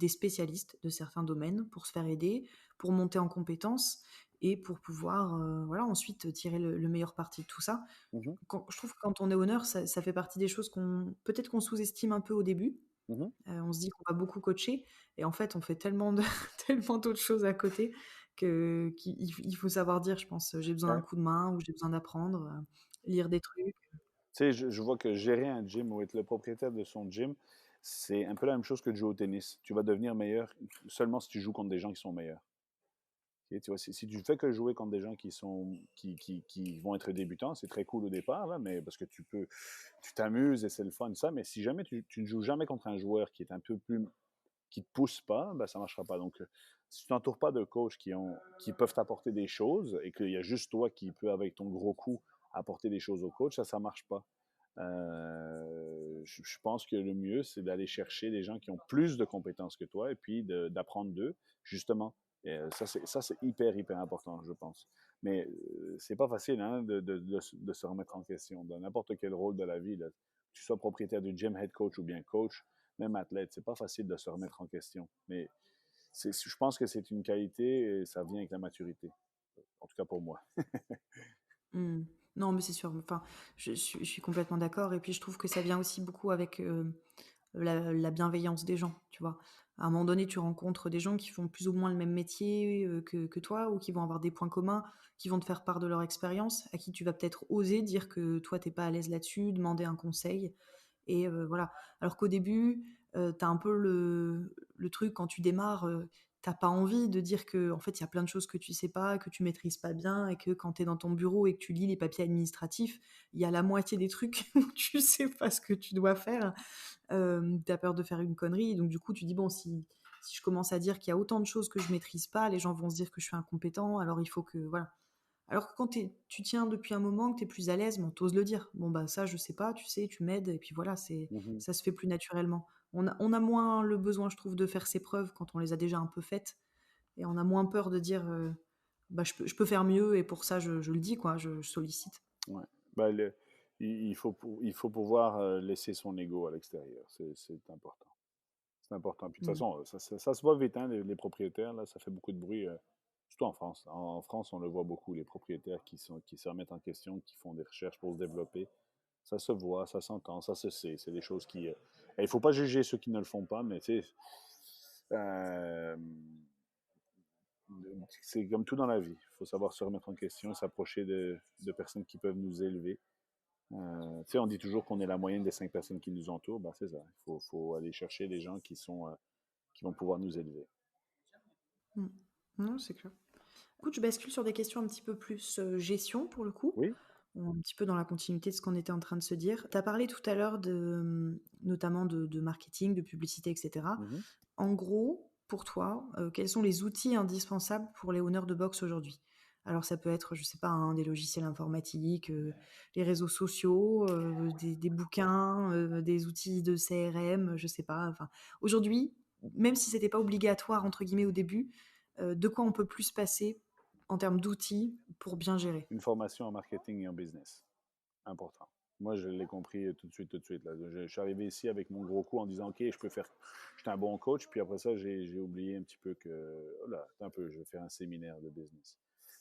spécialistes de certains domaines pour se faire aider, pour monter en compétences et pour pouvoir, voilà, ensuite tirer le meilleur parti de tout ça. mhm, Je trouve que quand on est honneur, ça fait partie des choses qu'on peut-être qu'on sous-estime un peu au début. mhm. On se dit qu'on va beaucoup coacher et en fait, on fait tellement de tellement d'autres choses à côté qu'il faut savoir dire, je pense: «J'ai besoin d'un Ouais. coup de main» ou «J'ai besoin d'apprendre», lire des trucs. Tu sais, je vois que gérer un gym ou être le propriétaire de son gym, c'est un peu la même chose que de jouer au tennis. Tu vas devenir meilleur seulement si tu joues contre des gens qui sont meilleurs. Ok, tu vois, si tu fais que jouer contre des gens qui vont être débutants, c'est très cool au départ, là, mais parce que tu t'amuses et c'est le fun, ça. Mais si jamais tu ne joues jamais contre un joueur qui est un peu plus, qui te pousse pas, ben, ça marchera pas. Donc, si tu t'entoures pas de coachs qui peuvent t'apporter des choses et qu'il y a juste toi qui peux, avec ton gros coup, apporter des choses au coach, ça marche pas. Je pense que le mieux, c'est d'aller chercher des gens qui ont plus de compétences que toi et puis d'apprendre d'eux, justement. Et ça, c'est hyper, hyper important, je pense. Mais c'est pas facile hein, de se remettre en question dans n'importe quel rôle de la vie. Là. Que tu sois propriétaire du gym, head coach ou bien coach, même athlète, c'est pas facile de se remettre en question. Mais je pense que c'est une qualité et ça vient avec la maturité. En tout cas pour moi. Mmh. Non, mais c'est sûr, enfin, je suis complètement d'accord et puis je trouve que ça vient aussi beaucoup avec, la bienveillance des gens, tu vois? À un moment donné, tu rencontres des gens qui font plus ou moins le même métier, que toi ou qui vont avoir des points communs, qui vont te faire part de leur expérience, à qui tu vas peut-être oser dire que toi, tu es pas à l'aise là-dessus, demander un conseil et voilà. Alors qu'au début, tu as un peu le truc quand tu démarres, tu pas envie de dire qu'en fait, il y a plein de choses que tu sais pas, que tu maîtrises pas bien et que quand tu es dans ton bureau et que tu lis les papiers administratifs, il y a la moitié des trucs où tu sais pas ce que tu dois faire. Tu as peur de faire une connerie donc du coup, tu dis: «Bon, si je commence à dire qu'il y a autant de choses que je maîtrise pas, les gens vont se dire que je suis incompétent, alors il faut que» voilà. Alors que quand tu tiens depuis un moment, que tu es plus à l'aise, bon, tu oses le dire. Bon, bah, ça, je sais pas, tu sais, tu m'aides, et puis voilà, Mhm. ça se fait plus naturellement. On a moins le besoin, je trouve, de faire ses preuves quand on les a déjà un peu faites, et on a moins peur de dire, bah, je peux faire mieux, et pour ça, je le dis, quoi, je sollicite. Ouais. Ben, il faut pouvoir laisser son ego à l'extérieur. C'est important. C'est important. Puis de toute Mm. façon, ça se voit vite, hein, les propriétaires, là, ça fait beaucoup de bruit, surtout en France. En France, on le voit beaucoup, les propriétaires qui se remettent en question, qui font des recherches pour se développer. Ça se voit, ça s'entend, ça se sait. C'est des choses qui. Et il ne faut pas juger ceux qui ne le font pas, mais tu sais, euh, c'est comme tout dans la vie. Il faut savoir se remettre en question, s'approcher de personnes qui peuvent nous élever. Tu sais, on dit toujours qu'on est la moyenne des 5 personnes qui nous entourent. Ben, c'est ça. Faut aller chercher des gens qui vont pouvoir nous élever. Mm. Non, c'est clair. Écoute, je bascule sur des questions un petit peu plus gestion pour le coup, Oui? ou un petit peu dans la continuité de ce qu'on était en train de se dire. Tu as parlé tout à l'heure notamment de marketing, de publicité, etc. Mhm. En gros, pour toi, quels sont les outils indispensables pour les honneurs de boxe aujourd'hui? Alors ça peut être, je sais pas, hein, des logiciels informatiques, les réseaux sociaux, des bouquins, des outils de CRM, je sais pas. Enfin, aujourd'hui, même si c'était pas «obligatoire» entre guillemets au début, de quoi on peut plus passer en termes d'outils pour bien gérer? Une formation en marketing et en business. Important. Moi, je l'ai compris tout de suite, tout de suite. Là. Je suis arrivé ici avec mon gros coup en disant, OK, je peux faire... J'étais un bon coach, puis après ça, j'ai oublié un petit peu que... Oh là, attends un peu, je vais faire un séminaire de business.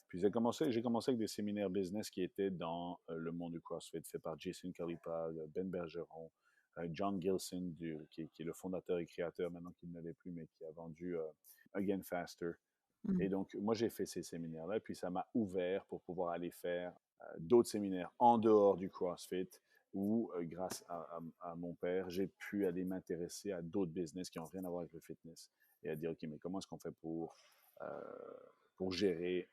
Puis j'ai commencé avec des séminaires business qui étaient dans le monde du CrossFit, fait par Jason Khalipa, Ben Bergeron, John Gilson, qui est le fondateur et créateur, maintenant qu'il ne l'est plus, mais qui a vendu Again Faster. Et donc, moi, j'ai fait ces séminaires-là, et puis ça m'a ouvert pour pouvoir aller faire d'autres séminaires en dehors du CrossFit, où, grâce à mon père, j'ai pu aller m'intéresser à d'autres business qui n'ont rien à voir avec le fitness, et à dire, OK, mais comment est-ce qu'on fait pour gérer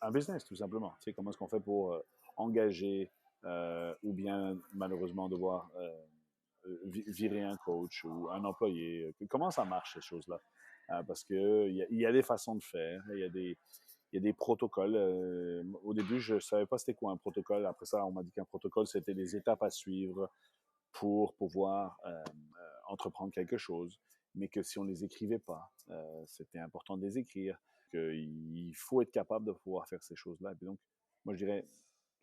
un business, tout simplement? Tu sais, comment est-ce qu'on fait pour engager ou bien, malheureusement, devoir virer un coach ou un employé? Comment ça marche, ces choses-là? Parce qu'il y a des façons de faire, il y a des protocoles. Au début, je ne savais pas c'était quoi un protocole. Après ça, on m'a dit qu'un protocole, c'était des étapes à suivre pour pouvoir entreprendre quelque chose, mais que si on ne les écrivait pas, c'était important de les écrire, qu'il faut être capable de pouvoir faire ces choses-là. Et puis donc, moi, je dirais,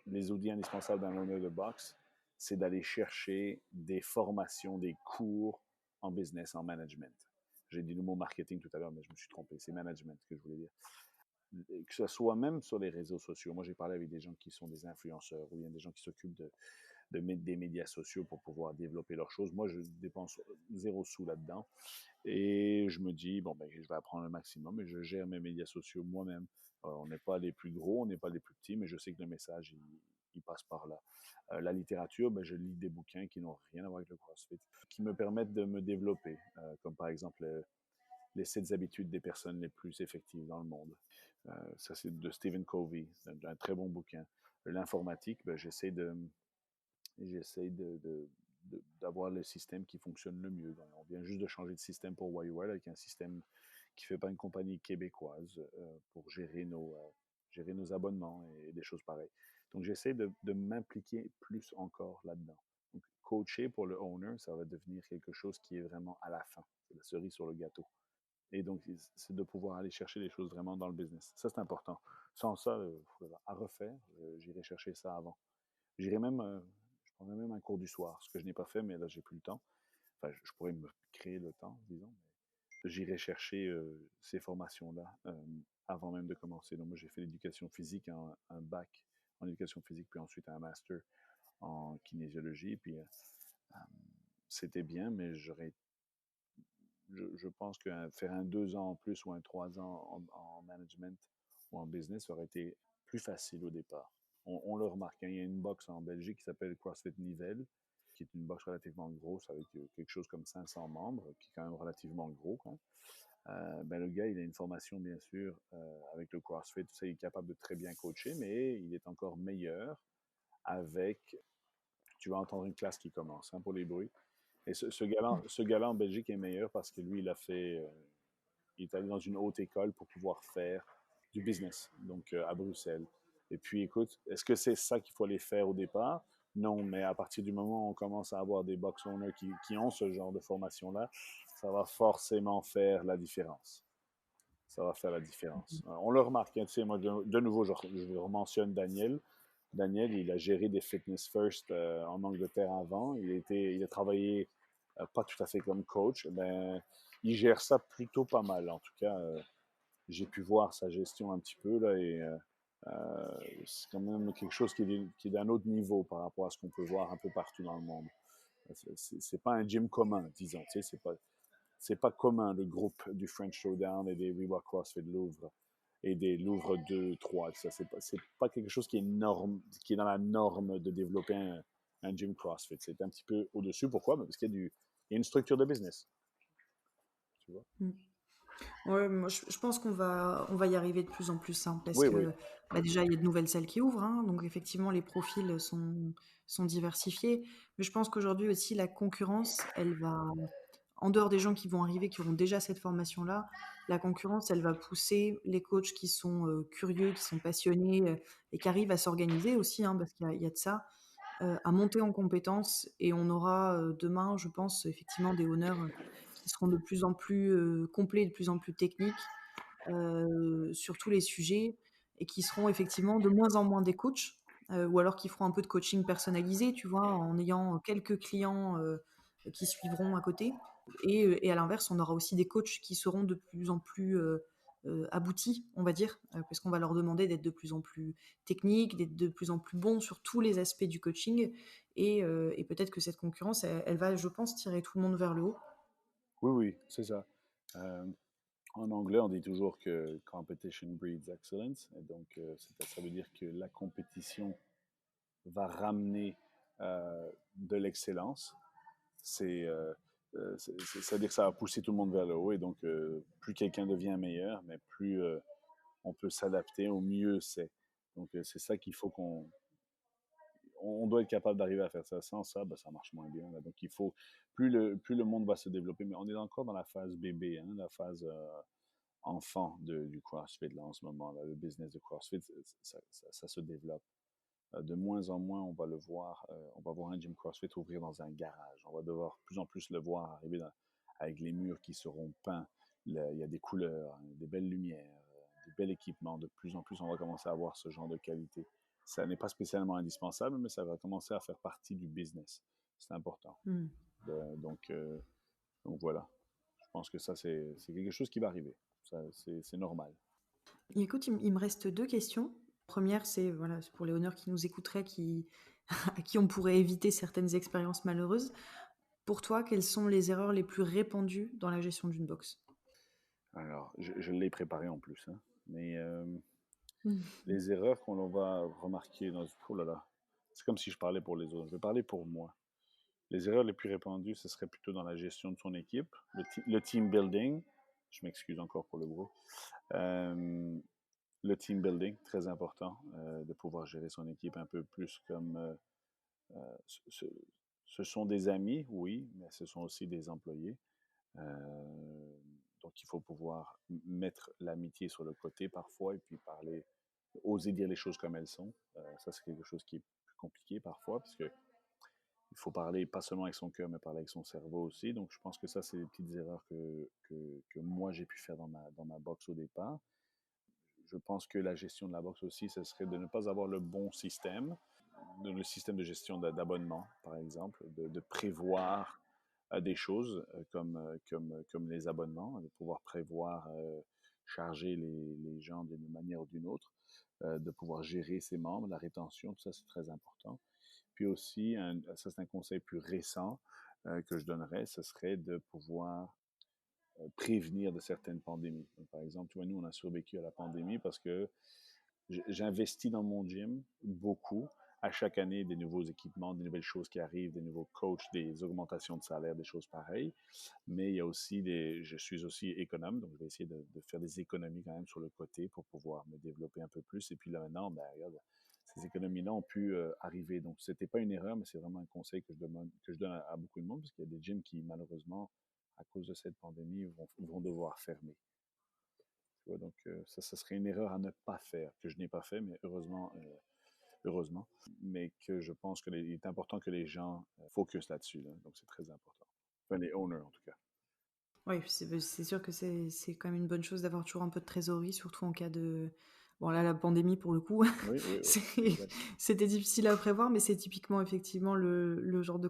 les outils indispensables d'un owner de boxe, c'est d'aller chercher des formations, des cours en business, en management. J'ai dit le mot marketing tout à l'heure, mais je me suis trompé. C'est management que je voulais dire. Que ce soit même sur les réseaux sociaux. Moi, j'ai parlé avec des gens qui sont des influenceurs ou bien des gens qui s'occupent des médias sociaux pour pouvoir développer leurs choses. Moi, je dépense 0 sous là-dedans. Et je me dis, bon, ben, je vais apprendre le maximum et je gère mes médias sociaux moi-même. On n'est pas les plus gros, on n'est pas les plus petits, mais je sais que le message, il passe par là. La littérature, ben, je lis des bouquins qui n'ont rien à voir avec le CrossFit, qui me permettent de me développer, comme par exemple les 7 habitudes des personnes les plus effectives dans le monde. Ça, c'est de Stephen Covey, un très bon bouquin. L'informatique, ben, j'essaie d'avoir le système qui fonctionne le mieux. Donc, on vient juste de changer de système pour YOL avec un système qui fait pas une compagnie québécoise pour gérer nos abonnements et des choses pareilles. Donc, j'essaie de m'impliquer plus encore là-dedans. Donc, coacher pour le owner, ça va devenir quelque chose qui est vraiment à la fin. C'est la cerise sur le gâteau. Et donc, c'est de pouvoir aller chercher des choses vraiment dans le business. Ça, c'est important. Sans ça, à refaire, j'irai chercher ça avant. J'irai même, je prendrais même un cours du soir, ce que je n'ai pas fait, mais là, j'ai plus le temps. Enfin, je pourrais me créer le temps, disons. Mais j'irai chercher ces formations-là avant même de commencer. Donc, moi, j'ai fait l'éducation physique, un bac en éducation physique, puis ensuite un master en kinésiologie. Puis, c'était bien, mais je pense que faire un 2 ans en plus ou un 3 ans en management ou en business aurait été plus facile au départ. On le remarque, hein, il y a une box en Belgique qui s'appelle CrossFit Nivelles, qui est une box relativement grosse avec quelque chose comme 500 membres, qui est quand même relativement gros. Hein. Ben, le gars, il a une formation, bien sûr, avec le CrossFit, tout ça, il est capable de très bien coacher, mais il est encore meilleur avec, tu vas entendre une classe qui commence, hein, pour les bruits. Et ce gars-là en Belgique est meilleur parce que lui, il est allé dans une haute école pour pouvoir faire du business, donc à Bruxelles. Et puis, écoute, est-ce que c'est ça qu'il faut aller faire au départ? Non, mais à partir du moment où on commence à avoir des box owners qui ont ce genre de formation-là, ça va forcément faire la différence. Ça va faire la différence. On le remarque, hein, tu sais, moi, de nouveau, je mentionne Daniel. Daniel, il a géré des Fitness First en Angleterre avant. Il a travaillé pas tout à fait comme coach, mais il gère ça plutôt pas mal. En tout cas, j'ai pu voir sa gestion un petit peu là et c'est quand même quelque chose qui est d'un autre niveau par rapport à ce qu'on peut voir un peu partout dans le monde. C'est pas un gym commun, disons. Tu sais, c'est pas commun le groupe du French Showdown et des Reebok CrossFit Louvre et des Louvre 2, 3. Ça, c'est pas quelque chose qui est dans la norme de développer un gym CrossFit. C'est un petit peu au-dessus. Pourquoi? Parce qu'il y a une structure de business. Tu vois? Ouais, moi je pense qu'on va y arriver de plus en plus, hein, parce Oui, oui. que déjà il y a de nouvelles salles qui ouvrent, hein, donc effectivement les profils sont diversifiés, mais je pense qu'aujourd'hui aussi la concurrence, elle va, en dehors des gens qui vont arriver, qui auront déjà cette formation-là, la concurrence, elle va pousser les coachs qui sont curieux, qui sont passionnés et qui arrivent à s'organiser aussi, hein, parce qu'il y a de ça, à monter en compétences et on aura demain, je pense, effectivement des honneurs qui seront de plus en plus complets, de plus en plus techniques sur tous les sujets et qui seront effectivement de moins en moins des coachs ou alors qui feront un peu de coaching personnalisé, tu vois, en ayant quelques clients qui suivront à côté. Et à l'inverse, on aura aussi des coachs qui seront de plus en plus aboutis, on va dire, parce qu'on va leur demander d'être de plus en plus techniques, d'être de plus en plus bons sur tous les aspects du coaching. Et peut-être que cette concurrence, elle va, je pense, tirer tout le monde vers le haut. Oui, oui, c'est ça. Euh, En anglais, on dit toujours que competition breeds excellence. Et donc, ça veut dire que la compétition va ramener de l'excellence. C'est-à-dire que ça va pousser tout le monde vers le haut. Et donc, plus quelqu'un devient meilleur, mais plus on peut s'adapter, au mieux c'est. Donc, c'est ça qu'il faut on doit être capable d'arriver à faire ça. Sans ça, ben, ça marche moins bien. Là. Donc, il faut, plus le monde va se développer, mais on est encore dans la phase bébé, hein, la phase enfant du CrossFit là, en ce moment. Là. Le business de CrossFit, ça se développe. De moins en moins, on va le voir. On va voir un gym CrossFit ouvrir dans un garage. On va devoir de plus en plus le voir arriver avec les murs qui seront peints. Il y a des couleurs, des belles lumières, des bels équipements. De plus en plus, on va commencer à avoir ce genre de qualité. Ça n'est pas spécialement indispensable, mais ça va commencer à faire partie du business. C'est important. Mm. Donc, donc voilà. Je pense que ça, c'est quelque chose qui va arriver. C'est normal. Et écoute, il me reste 2 questions. Première, c'est voilà, c'est pour les honneurs qui nous écouteraient, à qui on pourrait éviter certaines expériences malheureuses. Pour toi, quelles sont les erreurs les plus répandues dans la gestion d'une box? Alors, je l'ai préparé en plus, hein. Mais Mm. les erreurs qu'on va remarquer dans... Oh là là, c'est comme si je parlais pour les autres. Je vais parler pour moi. Les erreurs les plus répandues, ce serait plutôt dans la gestion de son équipe, le team building. Je m'excuse encore pour le bruit. Euh, le team building, très important, de pouvoir gérer son équipe un peu plus comme... ce, ce sont des amis, oui, mais ce sont aussi des employés. Donc, il faut pouvoir mettre l'amitié sur le côté parfois et puis parler, oser dire les choses comme elles sont. Ça, c'est quelque chose qui est plus compliqué parfois parce que il faut parler pas seulement avec son cœur, mais parler avec son cerveau aussi. Donc, je pense que ça, c'est des petites erreurs que moi, j'ai pu faire dans ma boxe au départ. Je pense que la gestion de la boxe aussi, ce serait de ne pas avoir le bon système, le système de gestion d'abonnement, par exemple, de prévoir des choses comme les abonnements, de pouvoir prévoir, charger les gens d'une manière ou d'une autre, de pouvoir gérer ses membres, la rétention, tout ça c'est très important. Puis aussi, ça c'est un conseil plus récent que je donnerais, ce serait de pouvoir prévenir de certaines pandémies. Donc, par exemple, tu vois, nous on a survécu à la pandémie parce que j'investis dans mon gym beaucoup. À chaque année, des nouveaux équipements, des nouvelles choses qui arrivent, des nouveaux coachs, des augmentations de salaire, des choses pareilles. Mais il y a aussi je suis aussi économe, donc je vais essayer de faire des économies quand même sur le côté pour pouvoir me développer un peu plus. Et puis là maintenant, ben, regarde, ces économies-là ont pu arriver. Donc c'était pas une erreur, mais c'est vraiment un conseil que je donne à beaucoup de monde, parce qu'il y a des gyms qui, malheureusement, à cause de cette pandémie, vont devoir fermer. Tu vois, donc ça serait une erreur à ne pas faire, que je n'ai pas fait, mais heureusement, mais que je pense qu'il est important que les gens focus là-dessus. Là. Donc c'est très important. Enfin, les owners en tout cas. Oui, c'est sûr que c'est quand même une bonne chose d'avoir toujours un peu de trésorerie, surtout en cas de... Bon là, la pandémie, pour le coup, Oui, oui, oui. Exact. c'était difficile à prévoir, mais c'est typiquement, effectivement, le genre de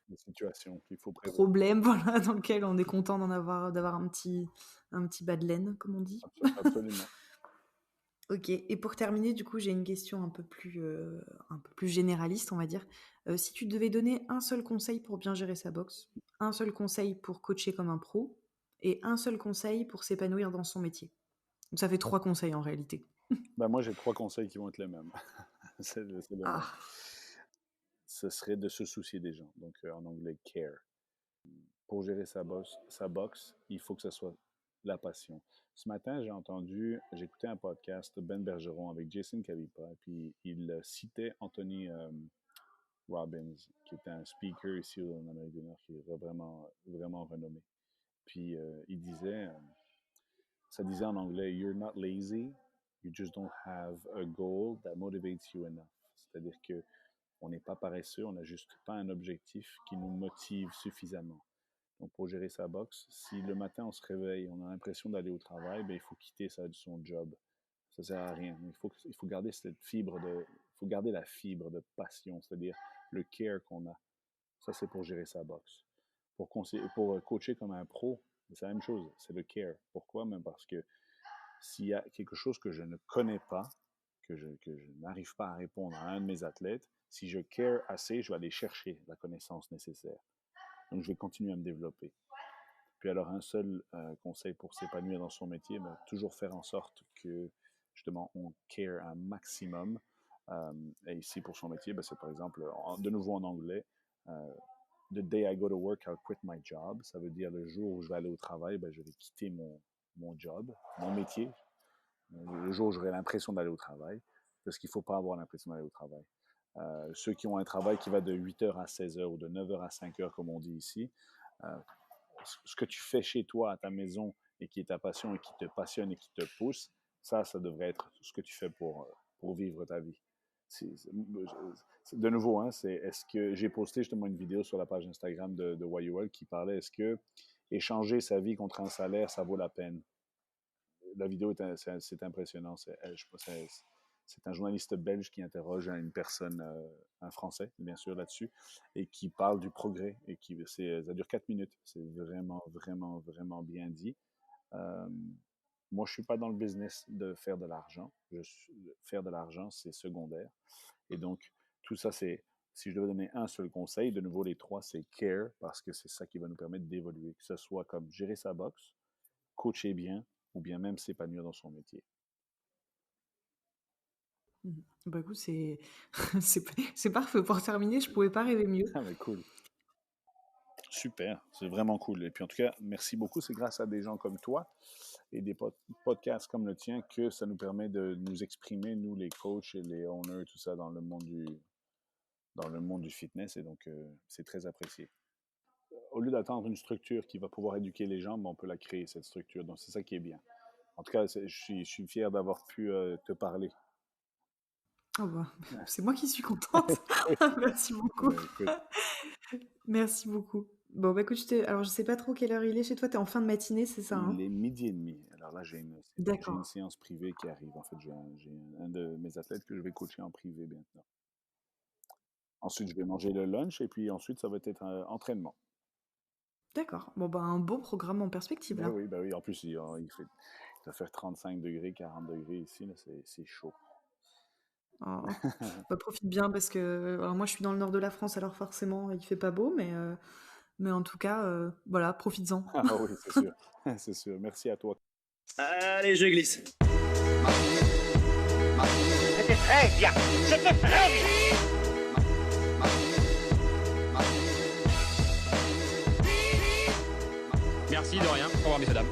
Des situations qu'il faut prévoir. problème voilà, dans lequel on est content d'avoir un petit bas de laine, comme on dit. Absolument. Ok, et pour terminer, du coup, j'ai une question un peu plus généraliste, on va dire. Si tu devais donner un seul conseil pour bien gérer sa boxe, un seul conseil pour coacher comme un pro, et un seul conseil pour s'épanouir dans son métier. Donc ça fait 3 conseils en réalité. Ben, moi, j'ai 3 conseils qui vont être les mêmes. c'est le même. Ah, Ce serait de se soucier des gens. Donc, en anglais, care. Pour gérer sa boxe, il faut que ce soit la passion. Ce matin, j'écoutais un podcast de Ben Bergeron avec Jason Kalipa, puis il citait Anthony Robbins, qui est un speaker ici en Amérique du Nord, qui est vraiment, vraiment renommé. Puis ça disait en anglais, You're not lazy, you just don't have a goal that motivates you enough. C'est-à-dire que on n'est pas paresseux, on n'a juste pas un objectif qui nous motive suffisamment. Donc, pour gérer sa boxe, si le matin on se réveille, on a l'impression d'aller au travail, ben, il faut quitter son job. Ça ne sert à rien. Il faut garder il faut garder la fibre de passion, c'est-à-dire le care qu'on a. Ça, c'est pour gérer sa boxe. Pour coacher comme un pro, C'est la même chose, c'est le care. Pourquoi? Même parce que s'il y a quelque chose que je ne connais pas, que je n'arrive pas à répondre à un de mes athlètes, si je care assez, je vais aller chercher la connaissance nécessaire. Donc, je vais continuer à me développer. Puis alors, un seul conseil pour s'épanouir dans son métier, ben, toujours faire en sorte que, justement, on care un maximum. Et ici, pour son métier, ben, c'est par exemple, de nouveau en anglais, the day I go to work, I'll quit my job. Ça veut dire le jour où je vais aller au travail, ben, je vais quitter mon job, mon métier. Le jour où j'aurai l'impression d'aller au travail, parce qu'il ne faut pas avoir l'impression d'aller au travail. Ceux qui ont un travail qui va de 8h à 16h ou de 9h à 5h, comme on dit ici, ce que tu fais chez toi, à ta maison, et qui est ta passion, et qui te passionne, et qui te pousse, ça devrait être ce que tu fais pour vivre ta vie. De nouveau, hein, est-ce que j'ai posté justement une vidéo sur la page Instagram de YUL qui parlait, est-ce que échanger sa vie contre un salaire, ça vaut la peine? La vidéo, c'est impressionnant. C'est un journaliste belge qui interroge une personne, un Français, bien sûr, là-dessus, et qui parle du progrès. Et ça dure 4 minutes. C'est vraiment, vraiment, vraiment bien dit. Moi, je ne suis pas dans le business de faire de l'argent. Faire de l'argent, c'est secondaire. Et donc, tout ça, si je devais donner un seul conseil, de nouveau, les 3, c'est care, parce que c'est ça qui va nous permettre d'évoluer, que ce soit comme gérer sa boxe, coacher bien, ou bien même s'épanouir dans son métier. Bah écoute, c'est parfait pour terminer, je pouvais pas rêver mieux. Ah mais cool. Super, c'est vraiment cool. Et puis en tout cas, merci beaucoup. C'est grâce à des gens comme toi et des podcasts comme le tien que ça nous permet de nous exprimer, nous les coachs et les owners, tout ça, dans le monde du fitness. Et donc, c'est très apprécié. Au lieu d'attendre une structure qui va pouvoir éduquer les gens, on peut la créer, cette structure. Donc, c'est ça qui est bien. En tout cas, je suis fier d'avoir pu te parler. Oh bah, c'est moi qui suis contente. Merci beaucoup. Merci beaucoup. Bon, bah écoute, alors je sais pas trop quelle heure il est chez toi, tu es en fin de matinée, c'est ça, hein? Il est 12h30. Alors là, j'ai une séance privée qui arrive. En fait, j'ai un de mes athlètes que je vais coacher en privé bientôt. Ensuite, je vais manger le lunch et puis ensuite, ça va être entraînement. D'accord. Bon, bah un beau programme en perspective, là. Oui. En plus, il doit faire 35 degrés, 40 degrés ici. Là, c'est chaud. Oh. Bah, profite bien parce que alors moi, je suis dans le nord de la France, alors forcément, il fait pas beau, mais en tout cas, voilà, profites-en. Ah oui, c'est sûr. C'est sûr. Merci à toi. Allez, je glisse. C'était très bien. C'était très bien. Merci, de rien. Au revoir, messieurs, dames.